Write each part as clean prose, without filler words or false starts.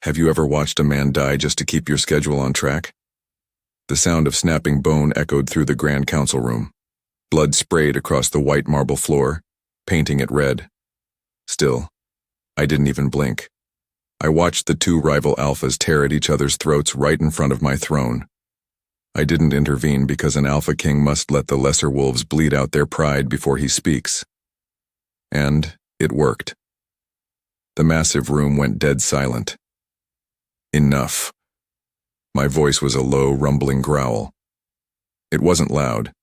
Have you ever watched a man die just to keep your schedule on track? The sound of snapping bone echoed through the Grand Council room. Blood sprayed across the white marble floor, painting it red. Still, I didn't even blink. I watched the two rival alphas tear at each other's throats right in front of my throne. I didn't intervene because an alpha king must let the lesser wolves bleed out their pride before he speaks. And it worked. The massive room went dead silent. Enough. My voice was a low, rumbling growl. It wasn't loud.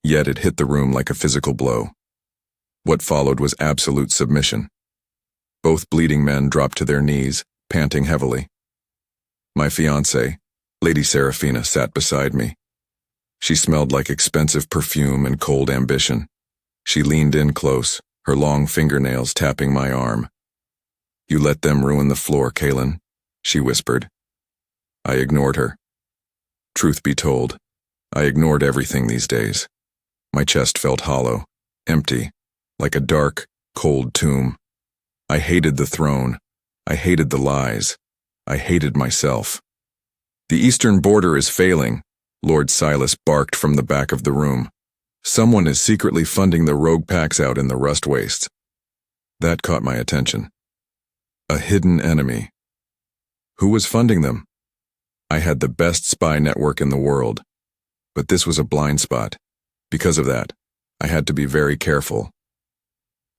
Yet it hit the room like a physical blow. What followed was absolute submission. Both bleeding men dropped to their knees, panting heavily. My fiancée, Lady Seraphina, sat beside me. She smelled like expensive perfume and cold ambition. She leaned in close, her long fingernails tapping my arm. "You let them ruin the floor, Kaelen," she whispered. I ignored her. Truth be told, I ignored everything these days. My chest felt hollow, empty, like a dark, cold tomb. I hated the throne. I hated the lies. I hated myself. "The eastern border is failing," Lord Silas barked from the back of the room. "Someone is secretly funding the rogue packs out in the rust wastes." That caught my attention. A hidden enemy. Who was funding them? I had the best spy network in the world. But this was a blind spot. Because of that, I had to be very careful.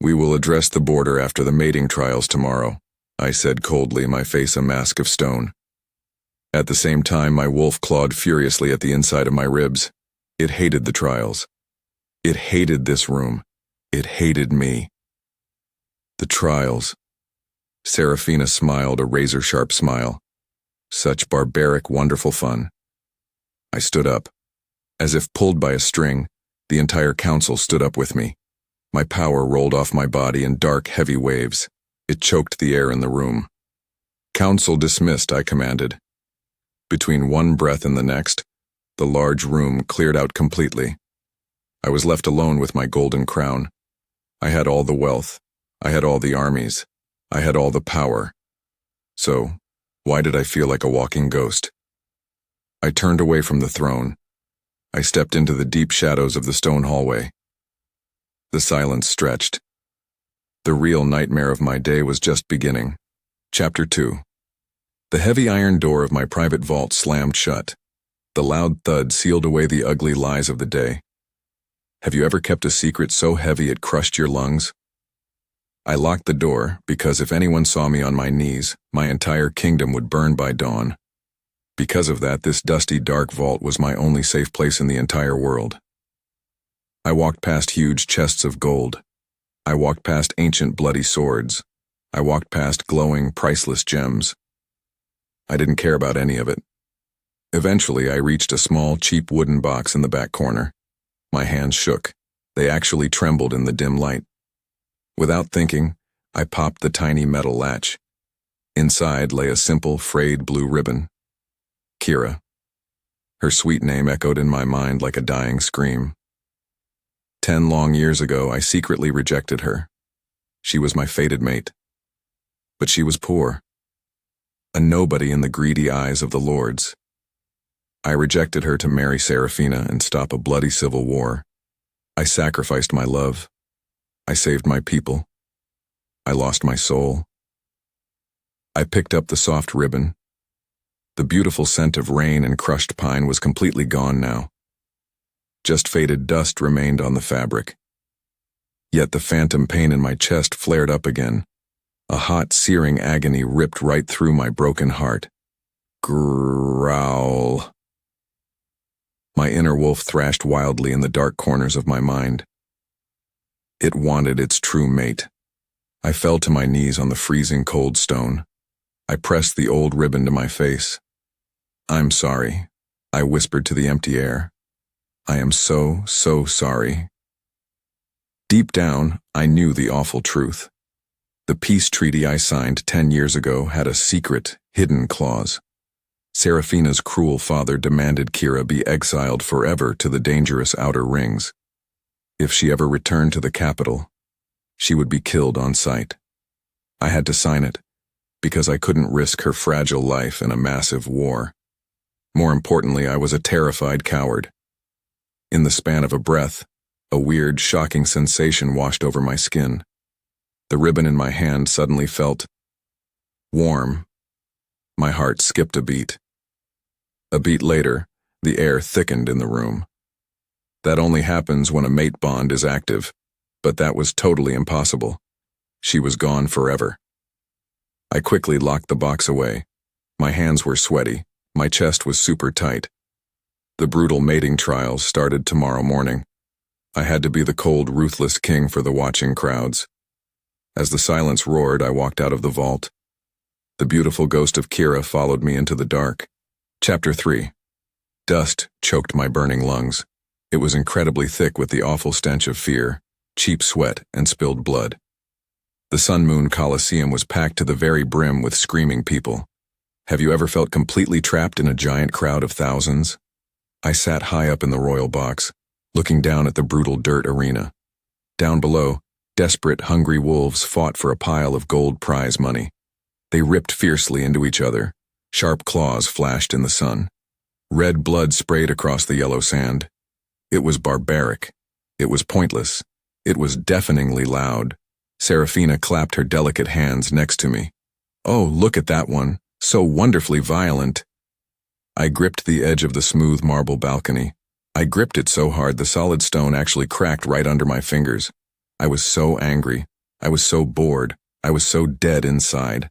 "We will address the border after the mating trials tomorrow," I said coldly, my face a mask of stone. At the same time, my wolf clawed furiously at the inside of my ribs. It hated the trials. It hated this room. It hated me. The trials. Seraphina smiled a razor-sharp smile. Such barbaric, wonderful fun. I stood up. As if pulled by a string, the entire council stood up with me. My power rolled off my body in dark, heavy waves. It choked the air in the room. "Council dismissed," I commanded. Between one breath and the next, the large room cleared out completely. I was left alone with my golden crown. I had all the wealth. I had all the armies. I had all the power. So, why did I feel like a walking ghost? I turned away from the throne. I stepped into the deep shadows of the stone hallway. The silence stretched. The real nightmare of my day was just beginning. Chapter 2. The heavy iron door of my private vault slammed shut. The loud thud sealed away the ugly lies of the day. Have you ever kept a secret so heavy it crushed your lungs? I locked the door because if anyone saw me on my knees, my entire kingdom would burn by dawn. Because of that, this dusty, dark vault was my only safe place in the entire world. I walked past huge chests of gold. I walked past ancient bloody swords. I walked past glowing, priceless gems. I didn't care about any of it. Eventually, I reached a small, cheap wooden box in the back corner. My hands shook. They actually trembled in the dim light. Without thinking, I popped the tiny metal latch. Inside lay a simple, frayed blue ribbon. Kira. Her sweet name echoed in my mind like a dying scream. 10 long years ago, I secretly rejected her. She was my fated mate. But she was poor. A nobody in the greedy eyes of the lords. I rejected her to marry Seraphina and stop a bloody civil war. I sacrificed my love. I saved my people. I lost my soul. I picked up the soft ribbon. The beautiful scent of rain and crushed pine was completely gone now. Just faded dust remained on the fabric. Yet the phantom pain in my chest flared up again. A hot, searing agony ripped right through my broken heart. Growl. My inner wolf thrashed wildly in the dark corners of my mind. It wanted its true mate. I fell to my knees on the freezing cold stone. I pressed the old ribbon to my face. "I'm sorry," I whispered to the empty air. "I am so, so sorry." Deep down, I knew the awful truth. The peace treaty I signed 10 years ago had a secret, hidden clause. Seraphina's cruel father demanded Kira be exiled forever to the dangerous outer rings. If she ever returned to the capital, she would be killed on sight. I had to sign it, because I couldn't risk her fragile life in a massive war. More importantly, I was a terrified coward. In the span of a breath, a weird, shocking sensation washed over my skin. The ribbon in my hand suddenly felt warm. My heart skipped a beat. A beat later, the air thickened in the room. That only happens when a mate bond is active, but that was totally impossible. She was gone forever. I quickly locked the box away. My hands were sweaty. My chest was super tight. The brutal mating trials started tomorrow morning. I had to be the cold, ruthless king for the watching crowds. As the silence roared, I walked out of the vault. The beautiful ghost of Kira followed me into the dark. Chapter 3. Dust choked my burning lungs. It was incredibly thick with the awful stench of fear, cheap sweat, and spilled blood. The Sun-Moon Colosseum was packed to the very brim with screaming people. Have you ever felt completely trapped in a giant crowd of thousands? I sat high up in the royal box, looking down at the brutal dirt arena. Down below, desperate, hungry wolves fought for a pile of gold prize money. They ripped fiercely into each other. Sharp claws flashed in the sun. Red blood sprayed across the yellow sand. It was barbaric. It was pointless. It was deafeningly loud. Seraphina clapped her delicate hands next to me. Oh, look at that one. So wonderfully violent. I gripped the edge of the smooth marble balcony. I gripped it so hard the solid stone actually cracked right under my fingers. I was so angry. I was so bored. I was so dead inside.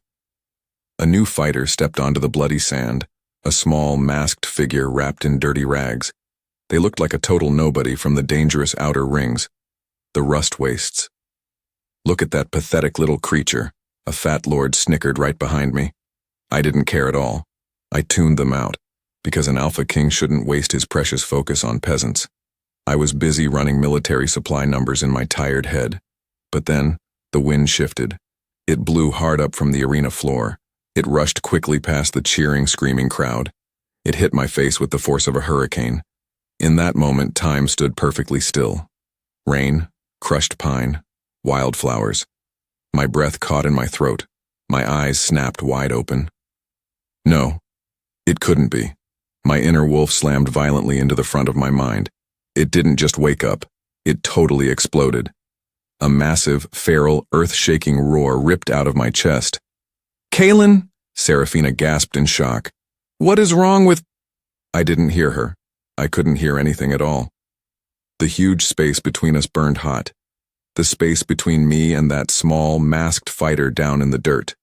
A new fighter stepped onto the bloody sand, a small, masked figure wrapped in dirty rags. They looked like a total nobody from the dangerous outer rings, the rust wastes. Look at that pathetic little creature, a fat lord snickered right behind me. I didn't care at all. I tuned them out, because an alpha king shouldn't waste his precious focus on peasants. I was busy running military supply numbers in my tired head. But then, the wind shifted. It blew hard up from the arena floor. It rushed quickly past the cheering, screaming crowd. It hit my face with the force of a hurricane. In that moment, time stood perfectly still. Rain, crushed pine, wildflowers. My breath caught in my throat. My eyes snapped wide open. No, it couldn't be. My inner wolf slammed violently into the front of my mind. It didn't just wake up. It totally exploded. A massive, feral, earth-shaking roar ripped out of my chest. Kaelen! Seraphina gasped in shock. What is wrong with... I didn't hear her. I couldn't hear anything at all. The huge space between us burned hot. The space between me and that small, masked fighter down in the dirt.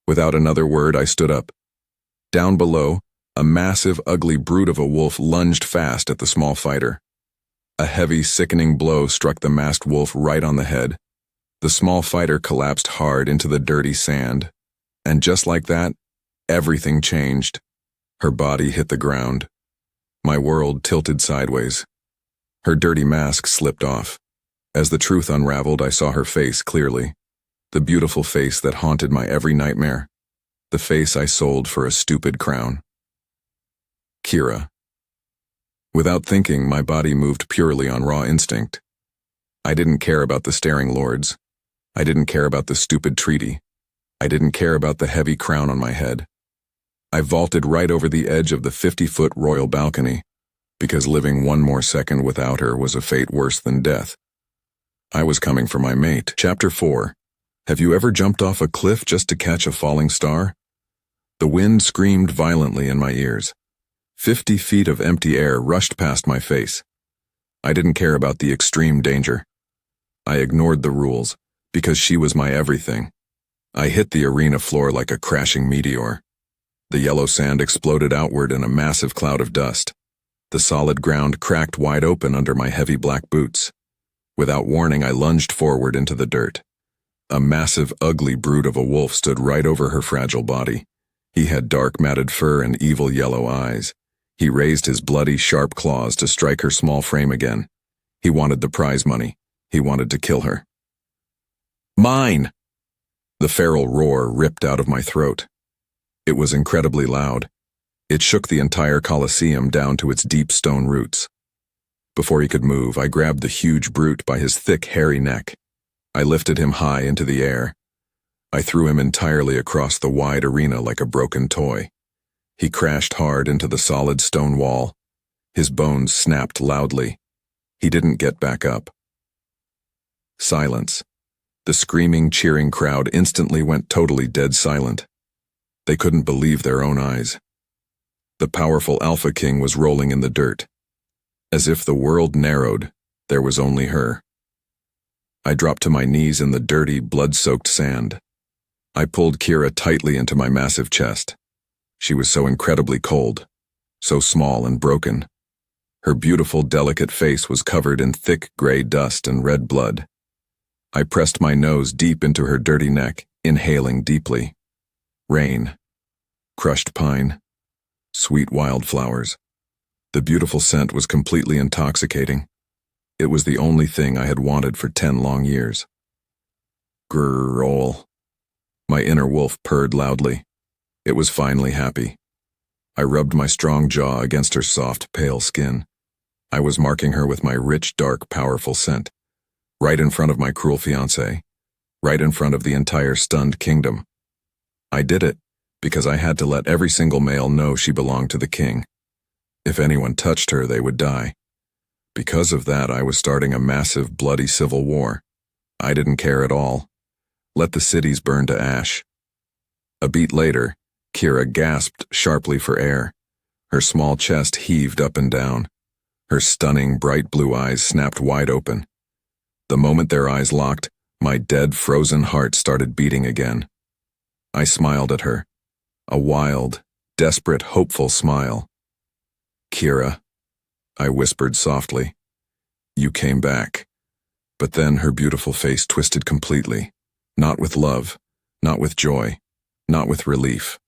Without another word, I stood up. Down below, a massive, ugly brute of a wolf lunged fast at the small fighter. A heavy, sickening blow struck the masked wolf right on the head. The small fighter collapsed hard into the dirty sand. And just like that, everything changed. Her body hit the ground. My world tilted sideways. Her dirty mask slipped off. As the truth unraveled, I saw her face clearly. The beautiful face that haunted my every nightmare. The face I sold for a stupid crown. Kira. Without thinking, my body moved purely on raw instinct. I didn't care about the staring lords. I didn't care about the stupid treaty. I didn't care about the heavy crown on my head. I vaulted right over the edge of the 50-foot royal balcony, because living one more second without her was a fate worse than death. I was coming for my mate. Chapter 4. Have you ever jumped off a cliff just to catch a falling star? The wind screamed violently in my ears. 50 feet of empty air rushed past my face. I didn't care about the extreme danger. I ignored the rules, because she was my everything. I hit the arena floor like a crashing meteor. The yellow sand exploded outward in a massive cloud of dust. The solid ground cracked wide open under my heavy black boots. Without warning, I lunged forward into the dirt. A massive, ugly brute of a wolf stood right over her fragile body. He had dark, matted fur and evil yellow eyes. He raised his bloody, sharp claws to strike her small frame again. He wanted the prize money. He wanted to kill her. Mine! The feral roar ripped out of my throat. It was incredibly loud. It shook the entire Colosseum down to its deep stone roots. Before he could move, I grabbed the huge brute by his thick, hairy neck. I lifted him high into the air. I threw him entirely across the wide arena like a broken toy. He crashed hard into the solid stone wall. His bones snapped loudly. He didn't get back up. Silence. The screaming, cheering crowd instantly went totally dead silent. They couldn't believe their own eyes. The powerful Alpha King was rolling in the dirt. As if the world narrowed, there was only her. I dropped to my knees in the dirty, blood-soaked sand. I pulled Kira tightly into my massive chest. She was so incredibly cold, so small and broken. Her beautiful, delicate face was covered in thick gray dust and red blood. I pressed my nose deep into her dirty neck, inhaling deeply. Rain, crushed pine, sweet wildflowers. The beautiful scent was completely intoxicating. It was the only thing I had wanted for 10 long years. Grrrl. My inner wolf purred loudly. It was finally happy. I rubbed my strong jaw against her soft, pale skin. I was marking her with my rich, dark, powerful scent. Right in front of my cruel fiancé. Right in front of the entire stunned kingdom. I did it because I had to let every single male know she belonged to the king. If anyone touched her, they would die. Because of that, I was starting a massive, bloody civil war. I didn't care at all. Let the cities burn to ash. A beat later, Kira gasped sharply for air. Her small chest heaved up and down. Her stunning, bright blue eyes snapped wide open. The moment their eyes locked, my dead, frozen heart started beating again. I smiled at her. A wild, desperate, hopeful smile. Kira, I whispered softly. You came back. But then her beautiful face twisted completely. Not with love, not with joy, not with relief.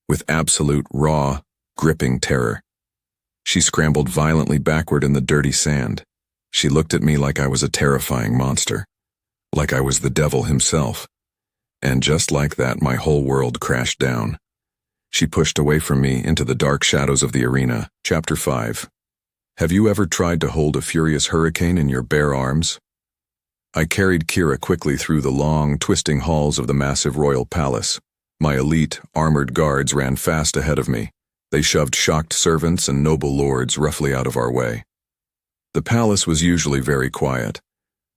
With absolute, raw, gripping terror. She scrambled violently backward in the dirty sand. She looked at me like I was a terrifying monster. Like I was the devil himself. And just like that, my whole world crashed down. She pushed away from me into the dark shadows of the arena. Chapter 5. Have you ever tried to hold a furious hurricane in your bare arms? I carried Kira quickly through the long, twisting halls of the massive royal palace. My elite, armored guards ran fast ahead of me. They shoved shocked servants and noble lords roughly out of our way. The palace was usually very quiet.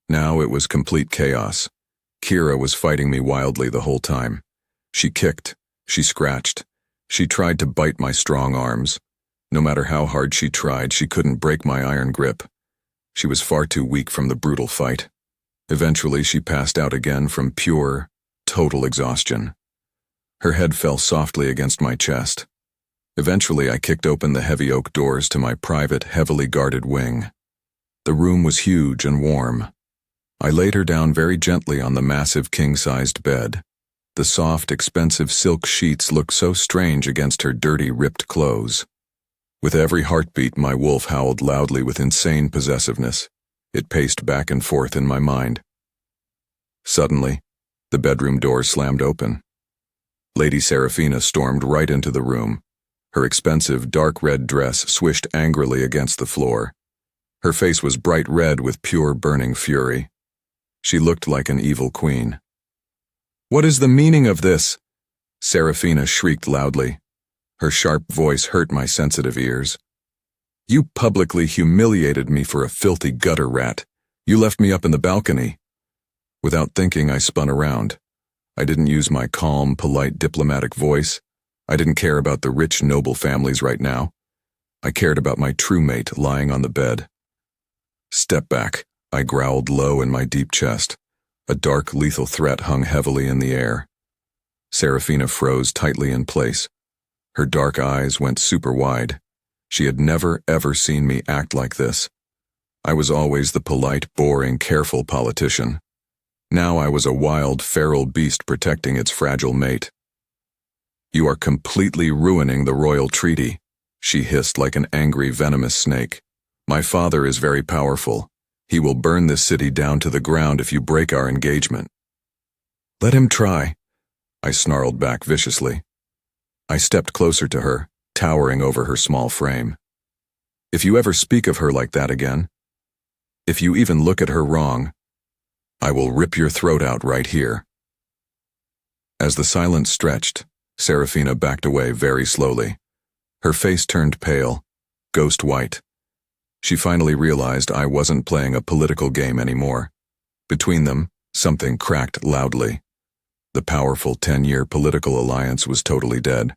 Now it was complete chaos. Kira was fighting me wildly the whole time. She kicked, she scratched, she tried to bite my strong arms. No matter how hard she tried, she couldn't break my iron grip. She was far too weak from the brutal fight. Eventually, she passed out again from pure, total exhaustion. Her head fell softly against my chest. Eventually, I kicked open the heavy oak doors to my private, heavily guarded wing. The room was huge and warm. I laid her down very gently on the massive king-sized bed. The soft, expensive silk sheets looked so strange against her dirty, ripped clothes. With every heartbeat, my wolf howled loudly with insane possessiveness. It paced back and forth in my mind. Suddenly, the bedroom door slammed open. Lady Seraphina stormed right into the room. Her expensive, dark red dress swished angrily against the floor. Her face was bright red with pure, burning fury. She looked like an evil queen. "What is the meaning of this?" Seraphina shrieked loudly. Her sharp voice hurt my sensitive ears. "You publicly humiliated me for a filthy gutter rat. You left me up in the balcony." Without thinking, I spun around. I didn't use my calm, polite, diplomatic voice. I didn't care about the rich, noble families right now. I cared about my true mate lying on the bed. "Step back," I growled low in my deep chest. A dark, lethal threat hung heavily in the air. Seraphina froze tightly in place. Her dark eyes went super wide. She had never, ever seen me act like this. I was always the polite, boring, careful politician. Now I was a wild, feral beast protecting its fragile mate. "You are completely ruining the royal treaty," she hissed like an angry, venomous snake. "My father is very powerful. He will burn this city down to the ground if you break our engagement." "Let him try," I snarled back viciously. I stepped closer to her, towering over her small frame. "If you ever speak of her like that again, if you even look at her wrong, I will rip your throat out right here." As the silence stretched, Seraphina backed away very slowly. Her face turned pale, ghost white. She finally realized I wasn't playing a political game anymore. Between them, something cracked loudly. The powerful 10-year political alliance was totally dead.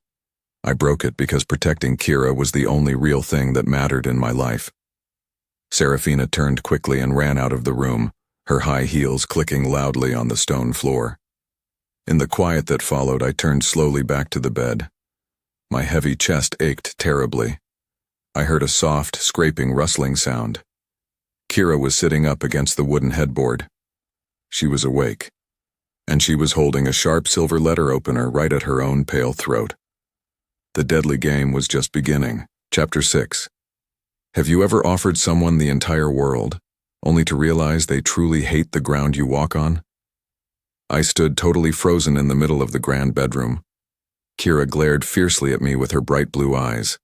I broke it because protecting Kira was the only real thing that mattered in my life. Seraphina turned quickly and ran out of the room, her high heels clicking loudly on the stone floor. In the quiet that followed, I turned slowly back to the bed. My heavy chest ached terribly. I heard a soft, scraping, rustling sound. Kira was sitting up against the wooden headboard. She was awake, and she was holding a sharp silver letter opener right at her own pale throat. The deadly game was just beginning. Chapter 6. Have you ever offered someone the entire world, only to realize they truly hate the ground you walk on? I stood totally frozen in the middle of the grand bedroom. Kira glared fiercely at me with her bright blue eyes.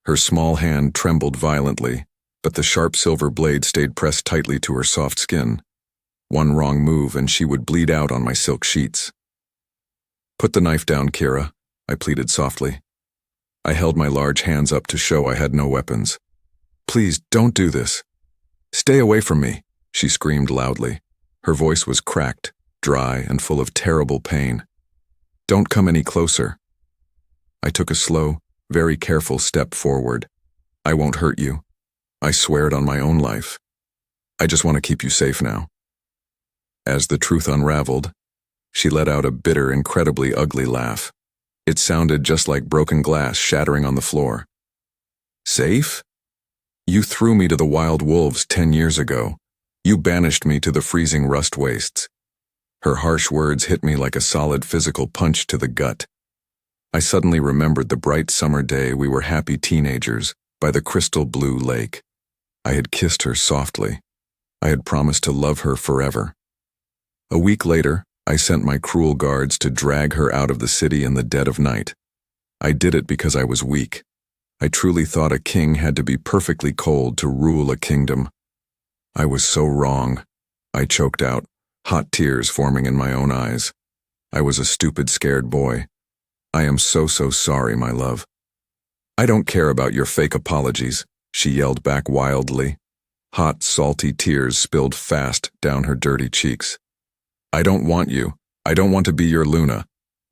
Her small hand trembled violently, but the sharp silver blade stayed pressed tightly to her soft skin. One wrong move and she would bleed out on my silk sheets. Put the knife down, Kira, I pleaded softly. I held my large hands up to show I had no weapons. Please, don't do this. Stay away from me, she screamed loudly. Her voice was cracked, dry, and full of terrible pain. Don't come any closer. I took a slow, very careful step forward. I won't hurt you. I swear it on my own life. I just want to keep you safe now. As the truth unraveled, she let out a bitter, incredibly ugly laugh. It sounded just like broken glass shattering on the floor. Safe? You threw me to the wild wolves 10 years ago. You banished me to the freezing rust wastes. Her harsh words hit me like a solid physical punch to the gut. I suddenly remembered the bright summer day we were happy teenagers by the crystal blue lake. I had kissed her softly. I had promised to love her forever. A week later, I sent my cruel guards to drag her out of the city in the dead of night. I did it because I was weak. I truly thought a king had to be perfectly cold to rule a kingdom. I was so wrong. I choked out, hot tears forming in my own eyes. I was a stupid, scared boy. I am so sorry, my love. I don't care about your fake apologies, she yelled back wildly. Hot, salty tears spilled fast down her dirty cheeks. I don't want you. I don't want to be your Luna.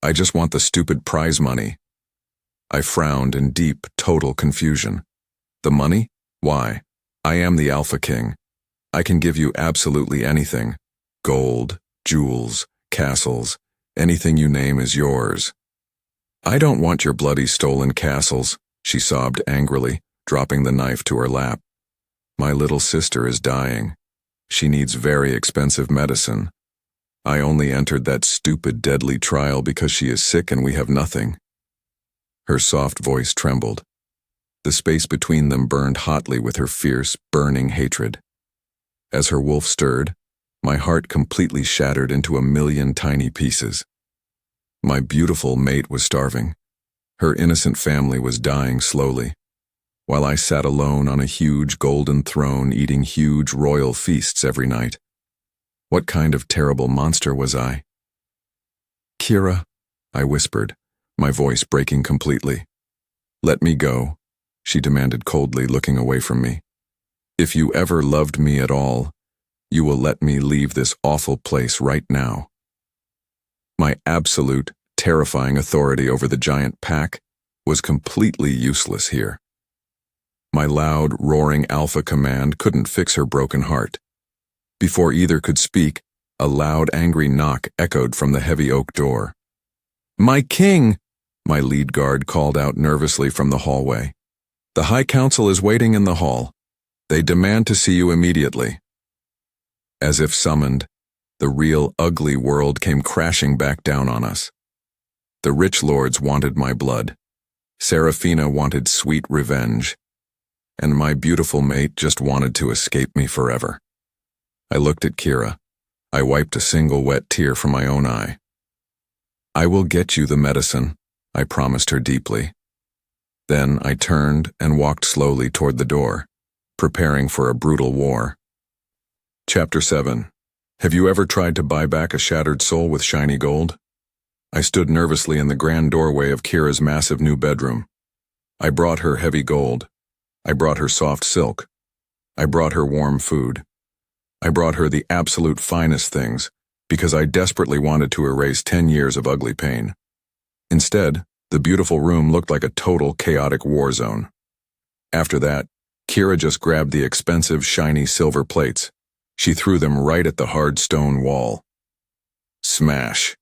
I just want the stupid prize money. I frowned in deep, total confusion. The money? Why? I am the Alpha King. I can give you absolutely anything. Gold, jewels, castles, anything you name is yours. I don't want your bloody stolen castles, she sobbed angrily, dropping the knife to her lap. My little sister is dying. She needs very expensive medicine. I only entered that stupid, deadly trial because she is sick and we have nothing. Her soft voice trembled. The space between them burned hotly with her fierce, burning hatred. As her wolf stirred, my heart completely shattered into a million tiny pieces. My beautiful mate was starving. Her innocent family was dying slowly, while I sat alone on a huge golden throne eating huge royal feasts every night. What kind of terrible monster was I? Kira, I whispered, my voice breaking completely. Let me go, she demanded coldly, looking away from me. If you ever loved me at all, you will let me leave this awful place right now. My absolute, terrifying authority over the giant pack was completely useless here. My loud, roaring alpha command couldn't fix her broken heart. Before either could speak, a loud, angry knock echoed from the heavy oak door. My king! My lead guard called out nervously from the hallway. The High Council is waiting in the hall. They demand to see you immediately. As if summoned, the real, ugly world came crashing back down on us. The rich lords wanted my blood. Seraphina wanted sweet revenge. And my beautiful mate just wanted to escape me forever. I looked at Kira. I wiped a single wet tear from my own eye. I will get you the medicine, I promised her deeply. Then I turned and walked slowly toward the door, preparing for a brutal war. Chapter 7. Have you ever tried to buy back a shattered soul with shiny gold? I stood nervously in the grand doorway of Kira's massive new bedroom. I brought her heavy gold. I brought her soft silk. I brought her warm food. I brought her the absolute finest things, because I desperately wanted to erase 10 years of ugly pain. Instead, the beautiful room looked like a total chaotic war zone. After that, Kira just grabbed the expensive, shiny silver plates. She threw them right at the hard stone wall. Smash!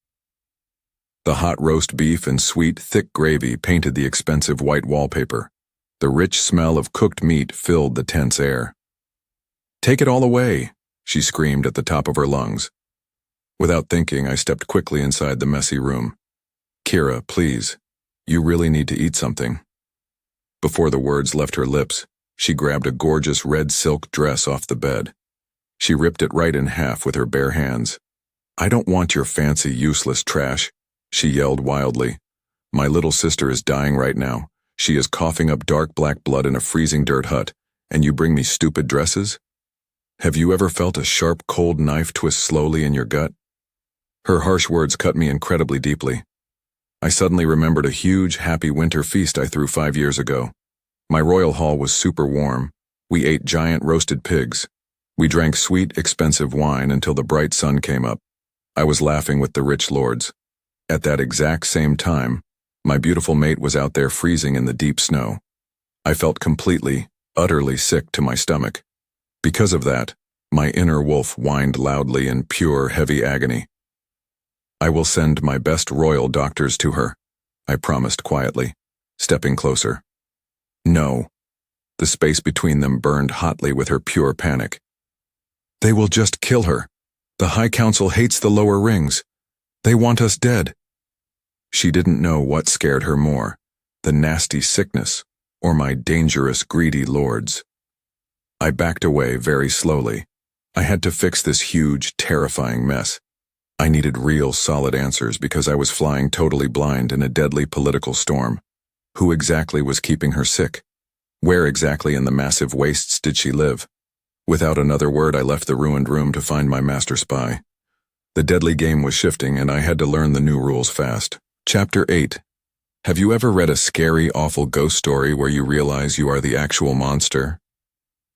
The hot roast beef and sweet, thick gravy painted the expensive white wallpaper. The rich smell of cooked meat filled the tense air. "Take it all away," she screamed at the top of her lungs. Without thinking, I stepped quickly inside the messy room. "Kira, please. You really need to eat something." Before the words left her lips, she grabbed a gorgeous red silk dress off the bed. She ripped it right in half with her bare hands. "I don't want your fancy, useless trash," she yelled wildly. "My little sister is dying right now. She is coughing up dark black blood in a freezing dirt hut, and you bring me stupid dresses? Have you ever felt a sharp, cold knife twist slowly in your gut?" Her harsh words cut me incredibly deeply. I suddenly remembered a huge, happy winter feast I threw 5 years ago. My royal hall was super warm. We ate giant roasted pigs. We drank sweet, expensive wine until the bright sun came up. I was laughing with the rich lords. At that exact same time, my beautiful mate was out there freezing in the deep snow. I felt completely, utterly sick to my stomach. Because of that, my inner wolf whined loudly in pure, heavy agony. "I will send my best royal doctors to her," I promised quietly, stepping closer. "No." The space between them burned hotly with her pure panic. "They will just kill her. The High Council hates the lower rings. They want us dead." She didn't know what scared her more, the nasty sickness or my dangerous, greedy lords. I backed away very slowly. I had to fix this huge, terrifying mess. I needed real, solid answers because I was flying totally blind in a deadly political storm. Who exactly was keeping her sick? Where exactly in the massive wastes did she live? Without another word, I left the ruined room to find my master spy. The deadly game was shifting, and I had to learn the new rules fast. Chapter 8. Have you ever read a scary, awful ghost story where you realize you are the actual monster?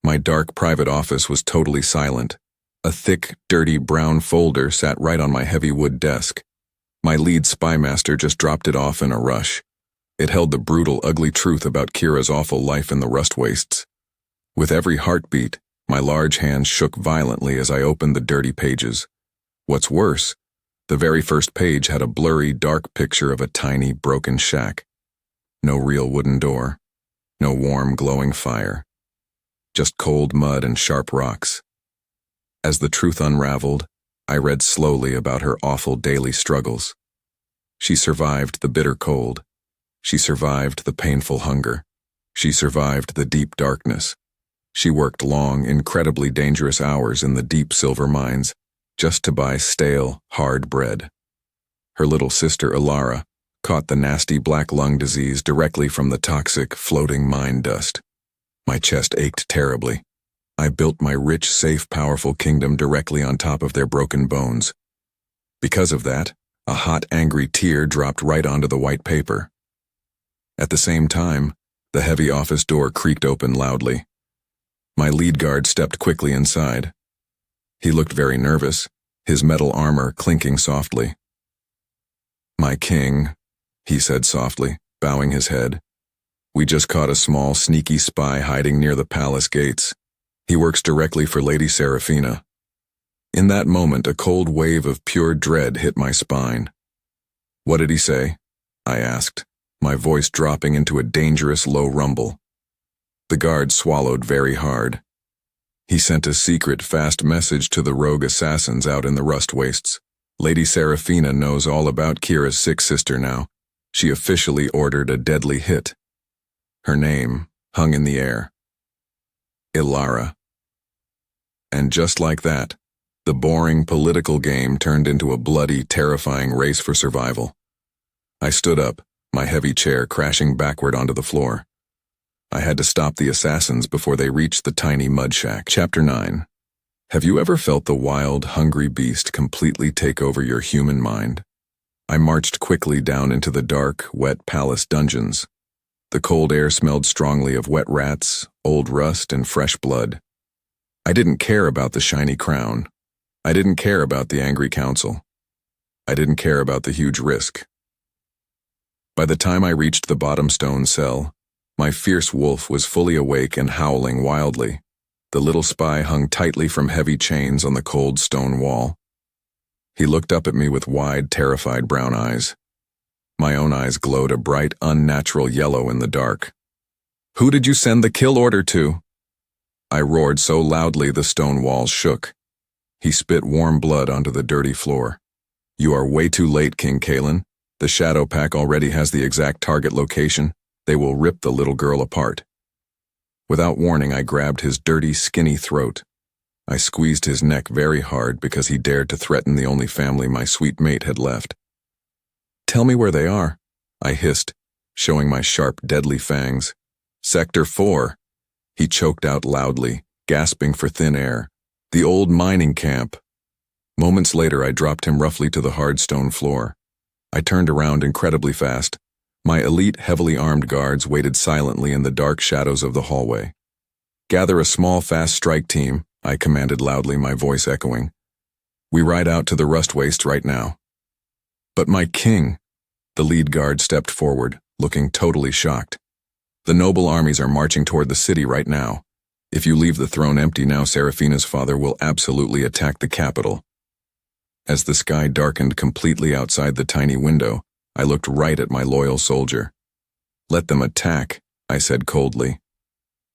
My dark private office was totally silent. A thick, dirty brown folder sat right on my heavy wood desk. My lead spy master just dropped it off in a rush. It held the brutal, ugly truth about Kira's awful life in the rust wastes. With every heartbeat, my large hands shook violently as I opened the dirty pages. What's worse, the very first page had a blurry, dark picture of a tiny, broken shack. No real wooden door. No warm, glowing fire. Just cold mud and sharp rocks. As the truth unraveled, I read slowly about her awful daily struggles. She survived the bitter cold. She survived the painful hunger. She survived the deep darkness. She worked long, incredibly dangerous hours in the deep silver mines just to buy stale, hard bread. Her little sister Ilara caught the nasty black lung disease directly from the toxic, floating mine dust. My chest ached terribly. I built my rich, safe, powerful kingdom directly on top of their broken bones. Because of that, a hot, angry tear dropped right onto the white paper. At the same time, the heavy office door creaked open loudly. My lead guard stepped quickly inside. He looked very nervous, his metal armor clinking softly. "My king," he said softly, bowing his head. "We just caught a small, sneaky spy hiding near the palace gates. He works directly for Lady Seraphina." In that moment, a cold wave of pure dread hit my spine. "What did he say?" I asked, my voice dropping into a dangerous low rumble. The guard swallowed very hard. "He sent a secret, fast message to the rogue assassins out in the rust wastes. Lady Seraphina knows all about Kira's sick sister now. She officially ordered a deadly hit." Her name hung in the air. Ilara. And just like that, the boring political game turned into a bloody, terrifying race for survival. I stood up, my heavy chair crashing backward onto the floor. I had to stop the assassins before they reached the tiny mud shack. Chapter 9. Have you ever felt the wild, hungry beast completely take over your human mind? I marched quickly down into the dark, wet palace dungeons. The cold air smelled strongly of wet rats, old rust, and fresh blood. I didn't care about the shiny crown. I didn't care about the angry council. I didn't care about the huge risk. By the time I reached the bottom stone cell, my fierce wolf was fully awake and howling wildly. The little spy hung tightly from heavy chains on the cold stone wall. He looked up at me with wide, terrified brown eyes. My own eyes glowed a bright, unnatural yellow in the dark. "Who did you send the kill order to?" I roared so loudly the stone walls shook. He spit warm blood onto the dirty floor. "You are way too late, King Kaelen. The Shadow Pack already has the exact target location. They will rip the little girl apart." Without warning, I grabbed his dirty, skinny throat. I squeezed his neck very hard because he dared to threaten the only family my sweet mate had left. "Tell me where they are," I hissed, showing my sharp, deadly fangs. "Sector 4. He choked out loudly, gasping for thin air. "The old mining camp." Moments later, I dropped him roughly to the hard stone floor. I turned around incredibly fast. My elite, heavily armed guards waited silently in the dark shadows of the hallway. "Gather a small, fast strike team," I commanded loudly, my voice echoing. "We ride out to the rust waste right now." "But my king," the lead guard stepped forward, looking totally shocked. "The noble armies are marching toward the city right now. If you leave the throne empty now, Seraphina's father will absolutely attack the capital." As the sky darkened completely outside the tiny window, I looked right at my loyal soldier. "Let them attack," I said coldly,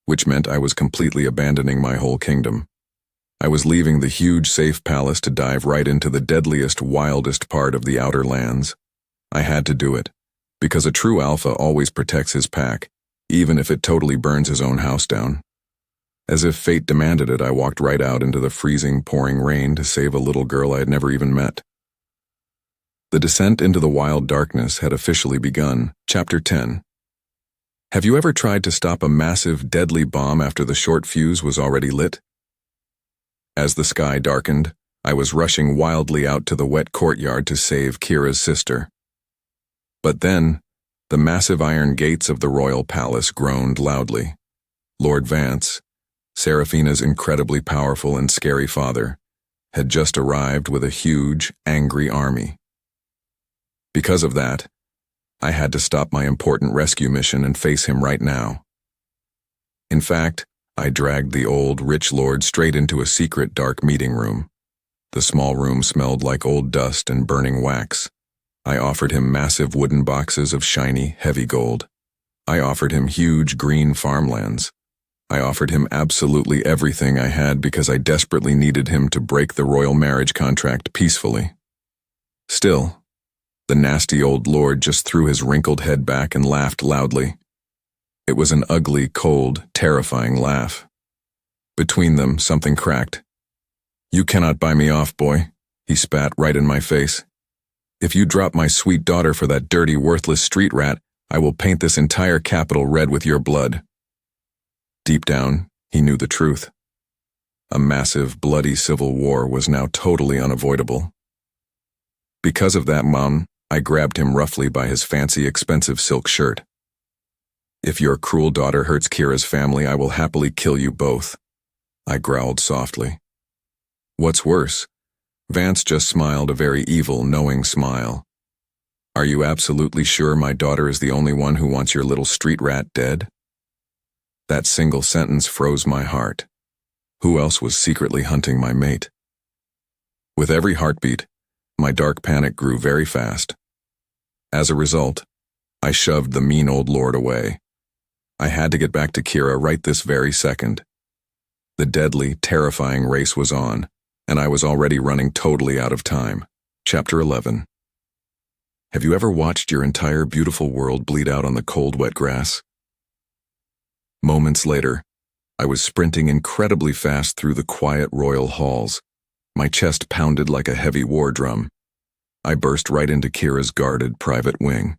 which meant I was completely abandoning my whole kingdom. I was leaving the huge, safe palace to dive right into the deadliest, wildest part of the outer lands. I had to do it, because a true alpha always protects his pack, even if it totally burns his own house down. As if fate demanded it, I walked right out into the freezing, pouring rain to save a little girl I had never even met. The descent into the wild darkness had officially begun. Chapter 10. Have you ever tried to stop a massive, deadly bomb after the short fuse was already lit? As the sky darkened, I was rushing wildly out to the wet courtyard to save Kira's sister. But then, the massive iron gates of the royal palace groaned loudly. Lord Vance, Seraphina's incredibly powerful and scary father, had just arrived with a huge, angry army. Because of that, I had to stop my important rescue mission and face him right now. In fact, I dragged the old, rich lord straight into a secret, dark meeting room. The small room smelled like old dust and burning wax. I offered him massive wooden boxes of shiny, heavy gold. I offered him huge green farmlands. I offered him absolutely everything I had because I desperately needed him to break the royal marriage contract peacefully. Still, the nasty old lord just threw his wrinkled head back and laughed loudly. It was an ugly, cold, terrifying laugh. Between them, something cracked. "You cannot buy me off, boy," he spat right in my face. "If you drop my sweet daughter for that dirty, worthless street rat, I will paint this entire capital red with your blood." Deep down, he knew the truth. A massive, bloody civil war was now totally unavoidable. Because of that, Mom, I grabbed him roughly by his fancy, expensive silk shirt. "If your cruel daughter hurts Kira's family, I will happily kill you both," I growled softly. What's worse, Vance just smiled a very evil, knowing smile. "Are you absolutely sure my daughter is the only one who wants your little street rat dead?" That single sentence froze my heart. Who else was secretly hunting my mate? With every heartbeat, my dark panic grew very fast. As a result, I shoved the mean old lord away. I had to get back to Kira right this very second. The deadly, terrifying race was on, and I was already running totally out of time. Chapter 11. Have you ever watched your entire beautiful world bleed out on the cold, wet grass? Moments later, I was sprinting incredibly fast through the quiet royal halls. My chest pounded like a heavy war drum. I burst right into Kira's guarded private wing.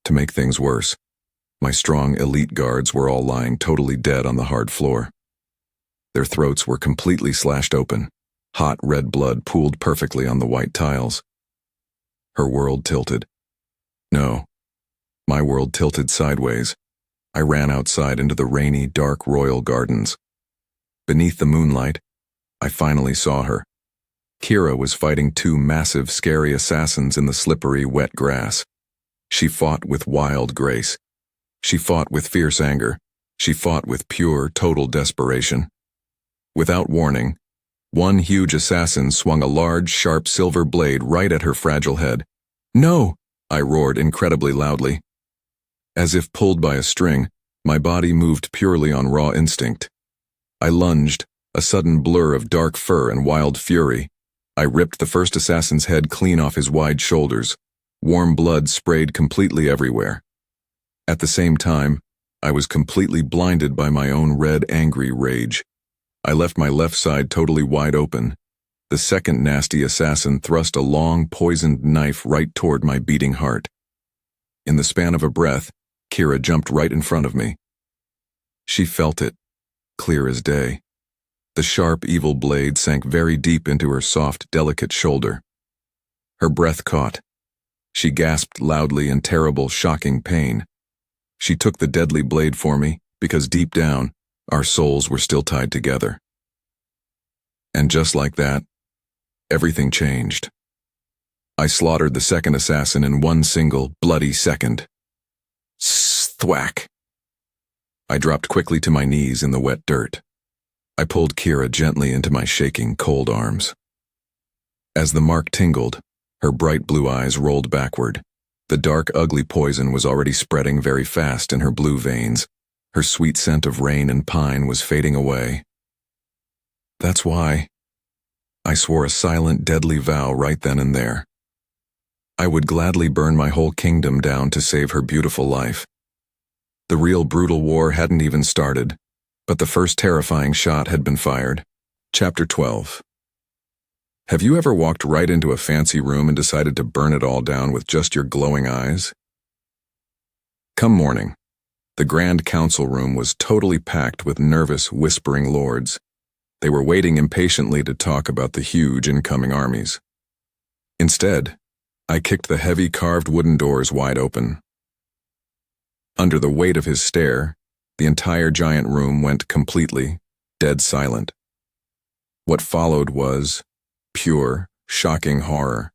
To make things worse, my strong elite guards were all lying totally dead on the hard floor. Their throats were completely slashed open. Hot red blood pooled perfectly on the white tiles. Her world tilted. No, my world tilted sideways. I ran outside into the rainy, dark royal gardens. Beneath the moonlight, I finally saw her. Kira was fighting two massive, scary assassins in the slippery, wet grass. She fought with wild grace. She fought with fierce anger. She fought with pure, total desperation. Without warning, one huge assassin swung a large, sharp silver blade right at her fragile head. "No!" I roared incredibly loudly. As if pulled by a string, my body moved purely on raw instinct. I lunged, a sudden blur of dark fur and wild fury. I ripped the first assassin's head clean off his wide shoulders. Warm blood sprayed completely everywhere. At the same time, I was completely blinded by my own red, angry rage. I left my left side totally wide open. The second nasty assassin thrust a long, poisoned knife right toward my beating heart. In the span of a breath, Kira jumped right in front of me. She felt it, clear as day. The sharp, evil blade sank very deep into her soft, delicate shoulder. Her breath caught. She gasped loudly in terrible, shocking pain. She took the deadly blade for me, because deep down, our souls were still tied together. And just like that, everything changed. I slaughtered the second assassin in one single, bloody second. Thwack! I dropped quickly to my knees in the wet dirt. I pulled Kira gently into my shaking, cold arms. As the mark tingled, her bright blue eyes rolled backward. The dark, ugly poison was already spreading very fast in her blue veins. Her sweet scent of rain and pine was fading away. That's why I swore a silent, deadly vow right then and there. I would gladly burn my whole kingdom down to save her beautiful life. The real brutal war hadn't even started, but the first terrifying shot had been fired. Chapter 12. Have you ever walked right into a fancy room and decided to burn it all down with just your glowing eyes? Come morning, the Grand Council room was totally packed with nervous, whispering lords. They were waiting impatiently to talk about the huge incoming armies. Instead, I kicked the heavy carved wooden doors wide open. Under the weight of his stare, the entire giant room went completely, dead silent. What followed was pure, shocking horror.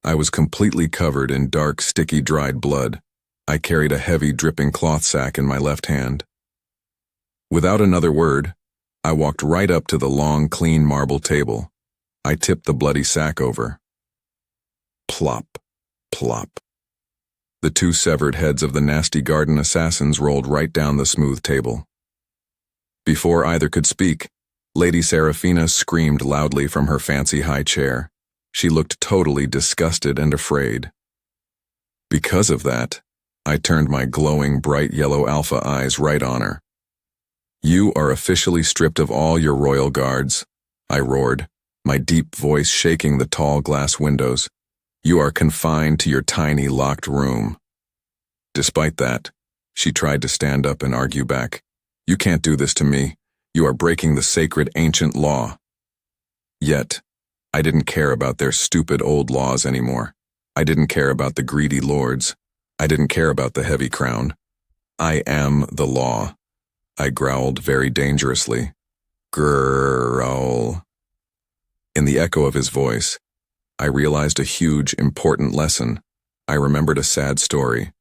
I was completely covered in dark, sticky, dried blood. I carried a heavy, dripping cloth sack in my left hand. Without another word, I walked right up to the long, clean marble table. I tipped the bloody sack over. Plop, plop. The two severed heads of the nasty garden assassins rolled right down the smooth table. Before either could speak, Lady Seraphina screamed loudly from her fancy high chair. She looked totally disgusted and afraid. Because of that, I turned my glowing, bright yellow alpha eyes right on her. "You are officially stripped of all your royal guards," I roared, my deep voice shaking the tall glass windows. "You are confined to your tiny, locked room." Despite that, she tried to stand up and argue back. "You can't do this to me. You are breaking the sacred ancient law." Yet, I didn't care about their stupid old laws anymore. I didn't care about the greedy lords. I didn't care about the heavy crown. I am the law. I growled very dangerously. Growl. In the echo of his voice, I realized a huge, important lesson. I remembered a sad story.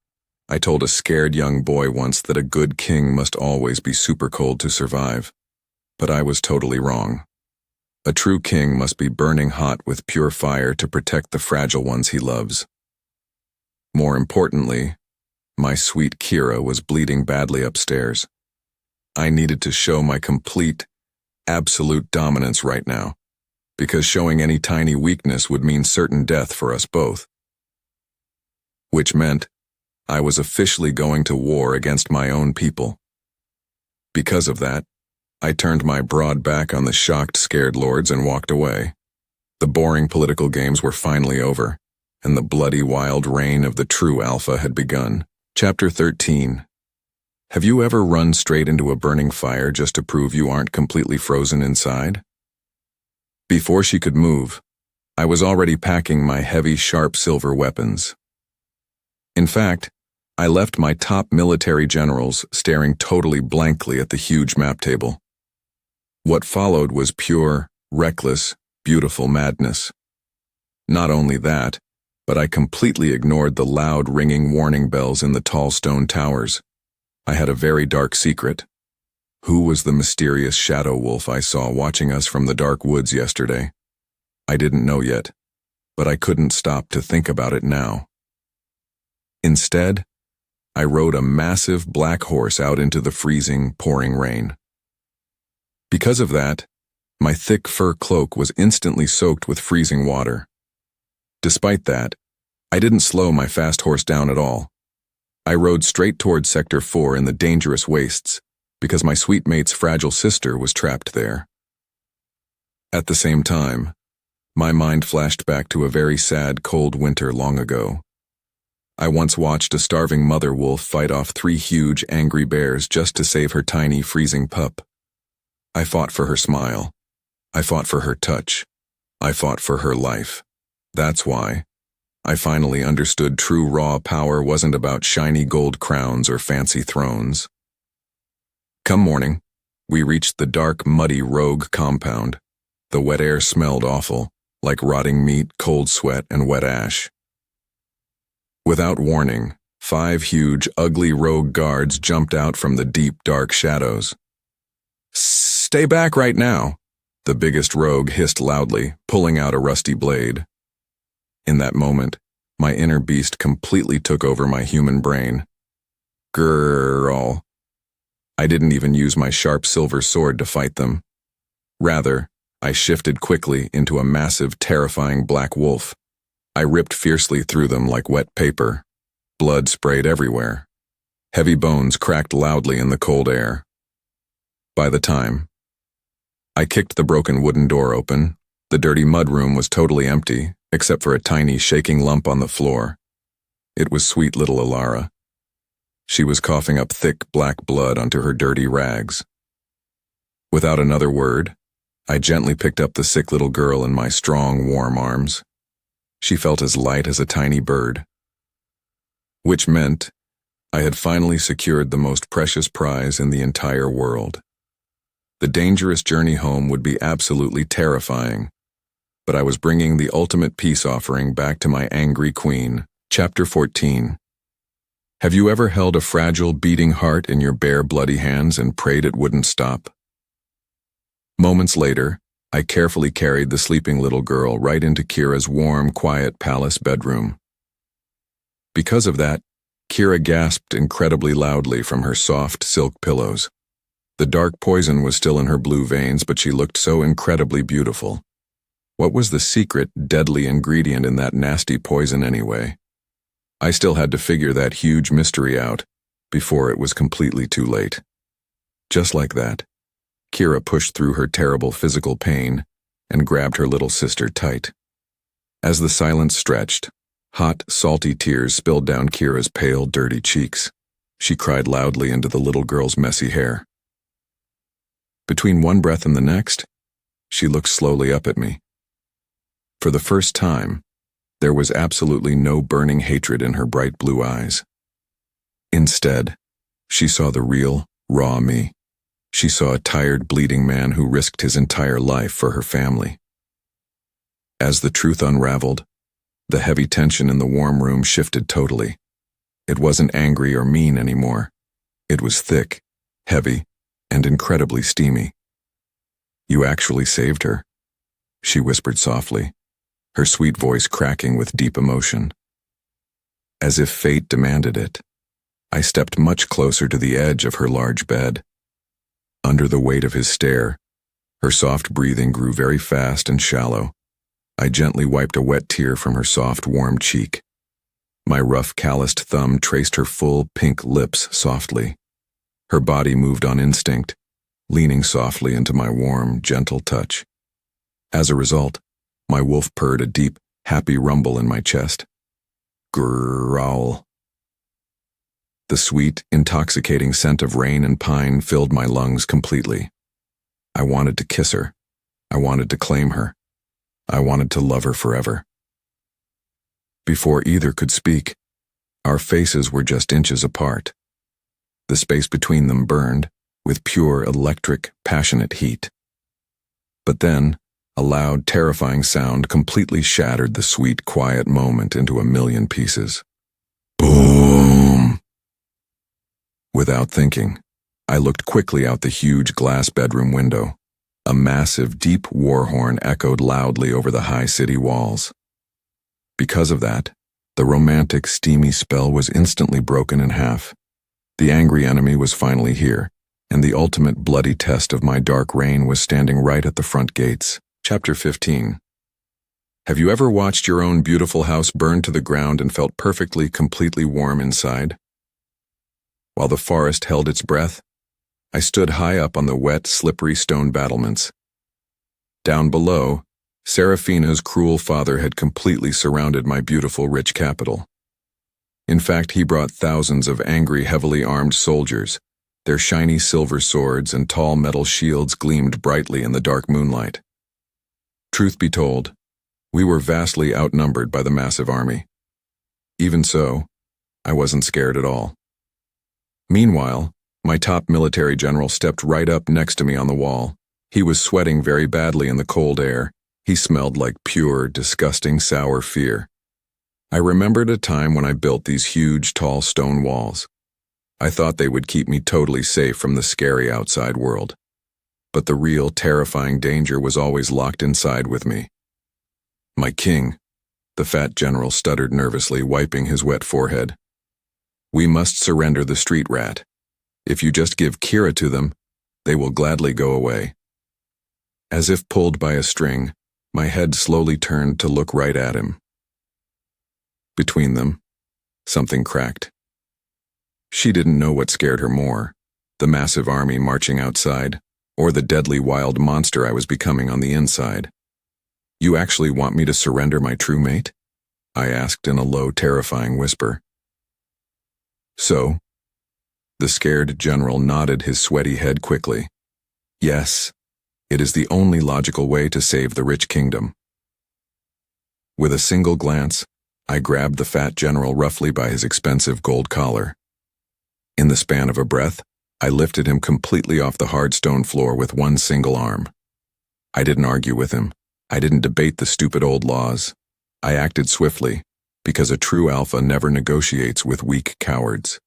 I told a scared young boy once that a good king must always be super cold to survive. But I was totally wrong. A true king must be burning hot with pure fire to protect the fragile ones he loves. More importantly, my sweet Kira was bleeding badly upstairs. I needed to show my complete, absolute dominance right now, because showing any tiny weakness would mean certain death for us both. Which meant I was officially going to war against my own people. Because of that, I turned my broad back on the shocked, scared lords and walked away. The boring political games were finally over, and the bloody, wild reign of the true alpha had begun. Chapter 13. Have you ever run straight into a burning fire just to prove you aren't completely frozen inside? Before she could move, I was already packing my heavy, sharp silver weapons. In fact, I left my top military generals staring totally blankly at the huge map table. What followed was pure, reckless, beautiful madness. Not only that, but I completely ignored the loud ringing warning bells in the tall stone towers. I had a very dark secret. Who was the mysterious shadow wolf I saw watching us from the dark woods yesterday? I didn't know yet, but I couldn't stop to think about it now. Instead, I rode a massive black horse out into the freezing, pouring rain. Because of that, my thick fur cloak was instantly soaked with freezing water. Despite that, I didn't slow my fast horse down at all. I rode straight towards Sector 4 in the dangerous wastes, because my sweet mate's fragile sister was trapped there. At the same time, my mind flashed back to a very sad, cold winter long ago. I once watched a starving mother wolf fight off 3 huge, angry bears just to save her tiny, freezing pup. I fought for her smile. I fought for her touch. I fought for her life. That's why I finally understood true raw power wasn't about shiny gold crowns or fancy thrones. Come morning, we reached the dark, muddy rogue compound. The wet air smelled awful, like rotting meat, cold sweat, and wet ash. Without warning, 5 huge, ugly rogue guards jumped out from the deep, dark shadows. "Stay back right now," the biggest rogue hissed loudly, pulling out a rusty blade. In that moment, my inner beast completely took over my human brain. Girl. I didn't even use my sharp silver sword to fight them. Rather, I shifted quickly into a massive, terrifying black wolf. I ripped fiercely through them like wet paper. Blood sprayed everywhere. Heavy bones cracked loudly in the cold air. By the time I kicked the broken wooden door open, the dirty mud room was totally empty, except for a tiny shaking lump on the floor. It was sweet little Alara. She was coughing up thick black blood onto her dirty rags. Without another word, I gently picked up the sick little girl in my strong, warm arms. She felt as light as a tiny bird. Which meant I had finally secured the most precious prize in the entire world. The dangerous journey home would be absolutely terrifying, but I was bringing the ultimate peace offering back to my angry queen. Chapter 14. Have you ever held a fragile, beating heart in your bare, bloody hands and prayed it wouldn't stop? Moments later, I carefully carried the sleeping little girl right into Kira's warm, quiet palace bedroom. Because of that, Kira gasped incredibly loudly from her soft silk pillows. The dark poison was still in her blue veins, but she looked so incredibly beautiful. What was the secret, deadly ingredient in that nasty poison anyway? I still had to figure that huge mystery out before it was completely too late. Just like that, Kira pushed through her terrible physical pain and grabbed her little sister tight. As the silence stretched, hot, salty tears spilled down Kira's pale, dirty cheeks. She cried loudly into the little girl's messy hair. Between one breath and the next, she looked slowly up at me. For the first time, there was absolutely no burning hatred in her bright blue eyes. Instead, she saw the real, raw me. She saw a tired, bleeding man who risked his entire life for her family. As the truth unraveled, the heavy tension in the warm room shifted totally. It wasn't angry or mean anymore. It was thick, heavy, and incredibly steamy. "You actually saved her," she whispered softly, her sweet voice cracking with deep emotion. As if fate demanded it, I stepped much closer to the edge of her large bed. Under the weight of his stare, her soft breathing grew very fast and shallow. I gently wiped a wet tear from her soft, warm cheek. My rough, calloused thumb traced her full, pink lips softly. Her body moved on instinct, leaning softly into my warm, gentle touch. As a result, my wolf purred a deep, happy rumble in my chest. Growl. The sweet, intoxicating scent of rain and pine filled my lungs completely. I wanted to kiss her. I wanted to claim her. I wanted to love her forever. Before either could speak, our faces were just inches apart. The space between them burned with pure electric, passionate heat. But then, a loud, terrifying sound completely shattered the sweet, quiet moment into a million pieces. Boom! Without thinking, I looked quickly out the huge glass bedroom window. A massive, deep war horn echoed loudly over the high city walls. Because of that, the romantic, steamy spell was instantly broken in half. The angry enemy was finally here, and the ultimate bloody test of my dark reign was standing right at the front gates. Chapter 15. Have you ever watched your own beautiful house burn to the ground and felt perfectly, completely warm inside? While the forest held its breath, I stood high up on the wet, slippery stone battlements. Down below, Seraphina's cruel father had completely surrounded my beautiful, rich capital. In fact, he brought thousands of angry, heavily armed soldiers. Their shiny silver swords and tall metal shields gleamed brightly in the dark moonlight. Truth be told, we were vastly outnumbered by the massive army. Even so, I wasn't scared at all. Meanwhile, my top military general stepped right up next to me on the wall. He was sweating very badly in the cold air. He smelled like pure, disgusting, sour fear. I remembered a time when I built these huge, tall stone walls. I thought they would keep me totally safe from the scary outside world. But the real, terrifying danger was always locked inside with me. My king, the fat general stuttered nervously, wiping his wet forehead. We must surrender the street rat. If you just give Kira to them, they will gladly go away. As if pulled by a string, my head slowly turned to look right at him. Between them, something cracked. She didn't know what scared her more, the massive army marching outside, or the deadly wild monster I was becoming on the inside. You actually want me to surrender my true mate? I asked in a low, terrifying whisper. So? The scared general nodded his sweaty head quickly. Yes, it is the only logical way to save the rich kingdom. With a single glance, I grabbed the fat general roughly by his expensive gold collar. In the span of a breath, I lifted him completely off the hard stone floor with one single arm. I didn't argue with him. I didn't debate the stupid old laws. I acted swiftly, because a true alpha never negotiates with weak cowards.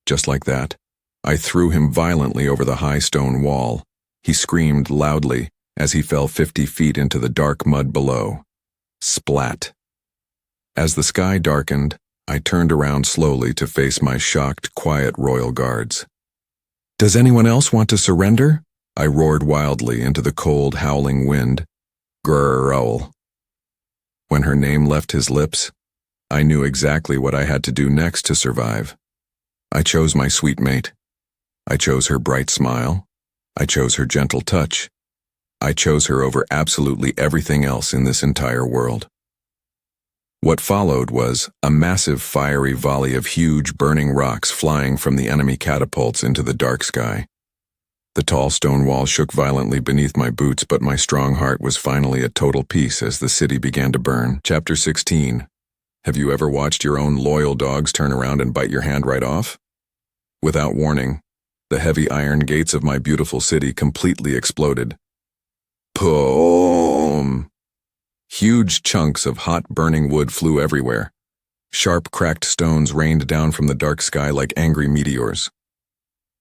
Just like that, I threw him violently over the high stone wall. He screamed loudly as he fell 50 feet into the dark mud below. Splat. As the sky darkened, I turned around slowly to face my shocked, quiet royal guards. Does anyone else want to surrender? I roared wildly into the cold, howling wind. Growl. When her name left his lips, I knew exactly what I had to do next to survive. I chose my sweet mate. I chose her bright smile. I chose her gentle touch. I chose her over absolutely everything else in this entire world. What followed was a massive fiery volley of huge burning rocks flying from the enemy catapults into the dark sky. The tall stone wall shook violently beneath my boots, but my strong heart was finally at total peace as the city began to burn. Chapter 16. Have you ever watched your own loyal dogs turn around and bite your hand right off? Without warning, the heavy iron gates of my beautiful city completely exploded. Boom! Huge chunks of hot burning wood flew everywhere. Sharp cracked stones rained down from the dark sky like angry meteors.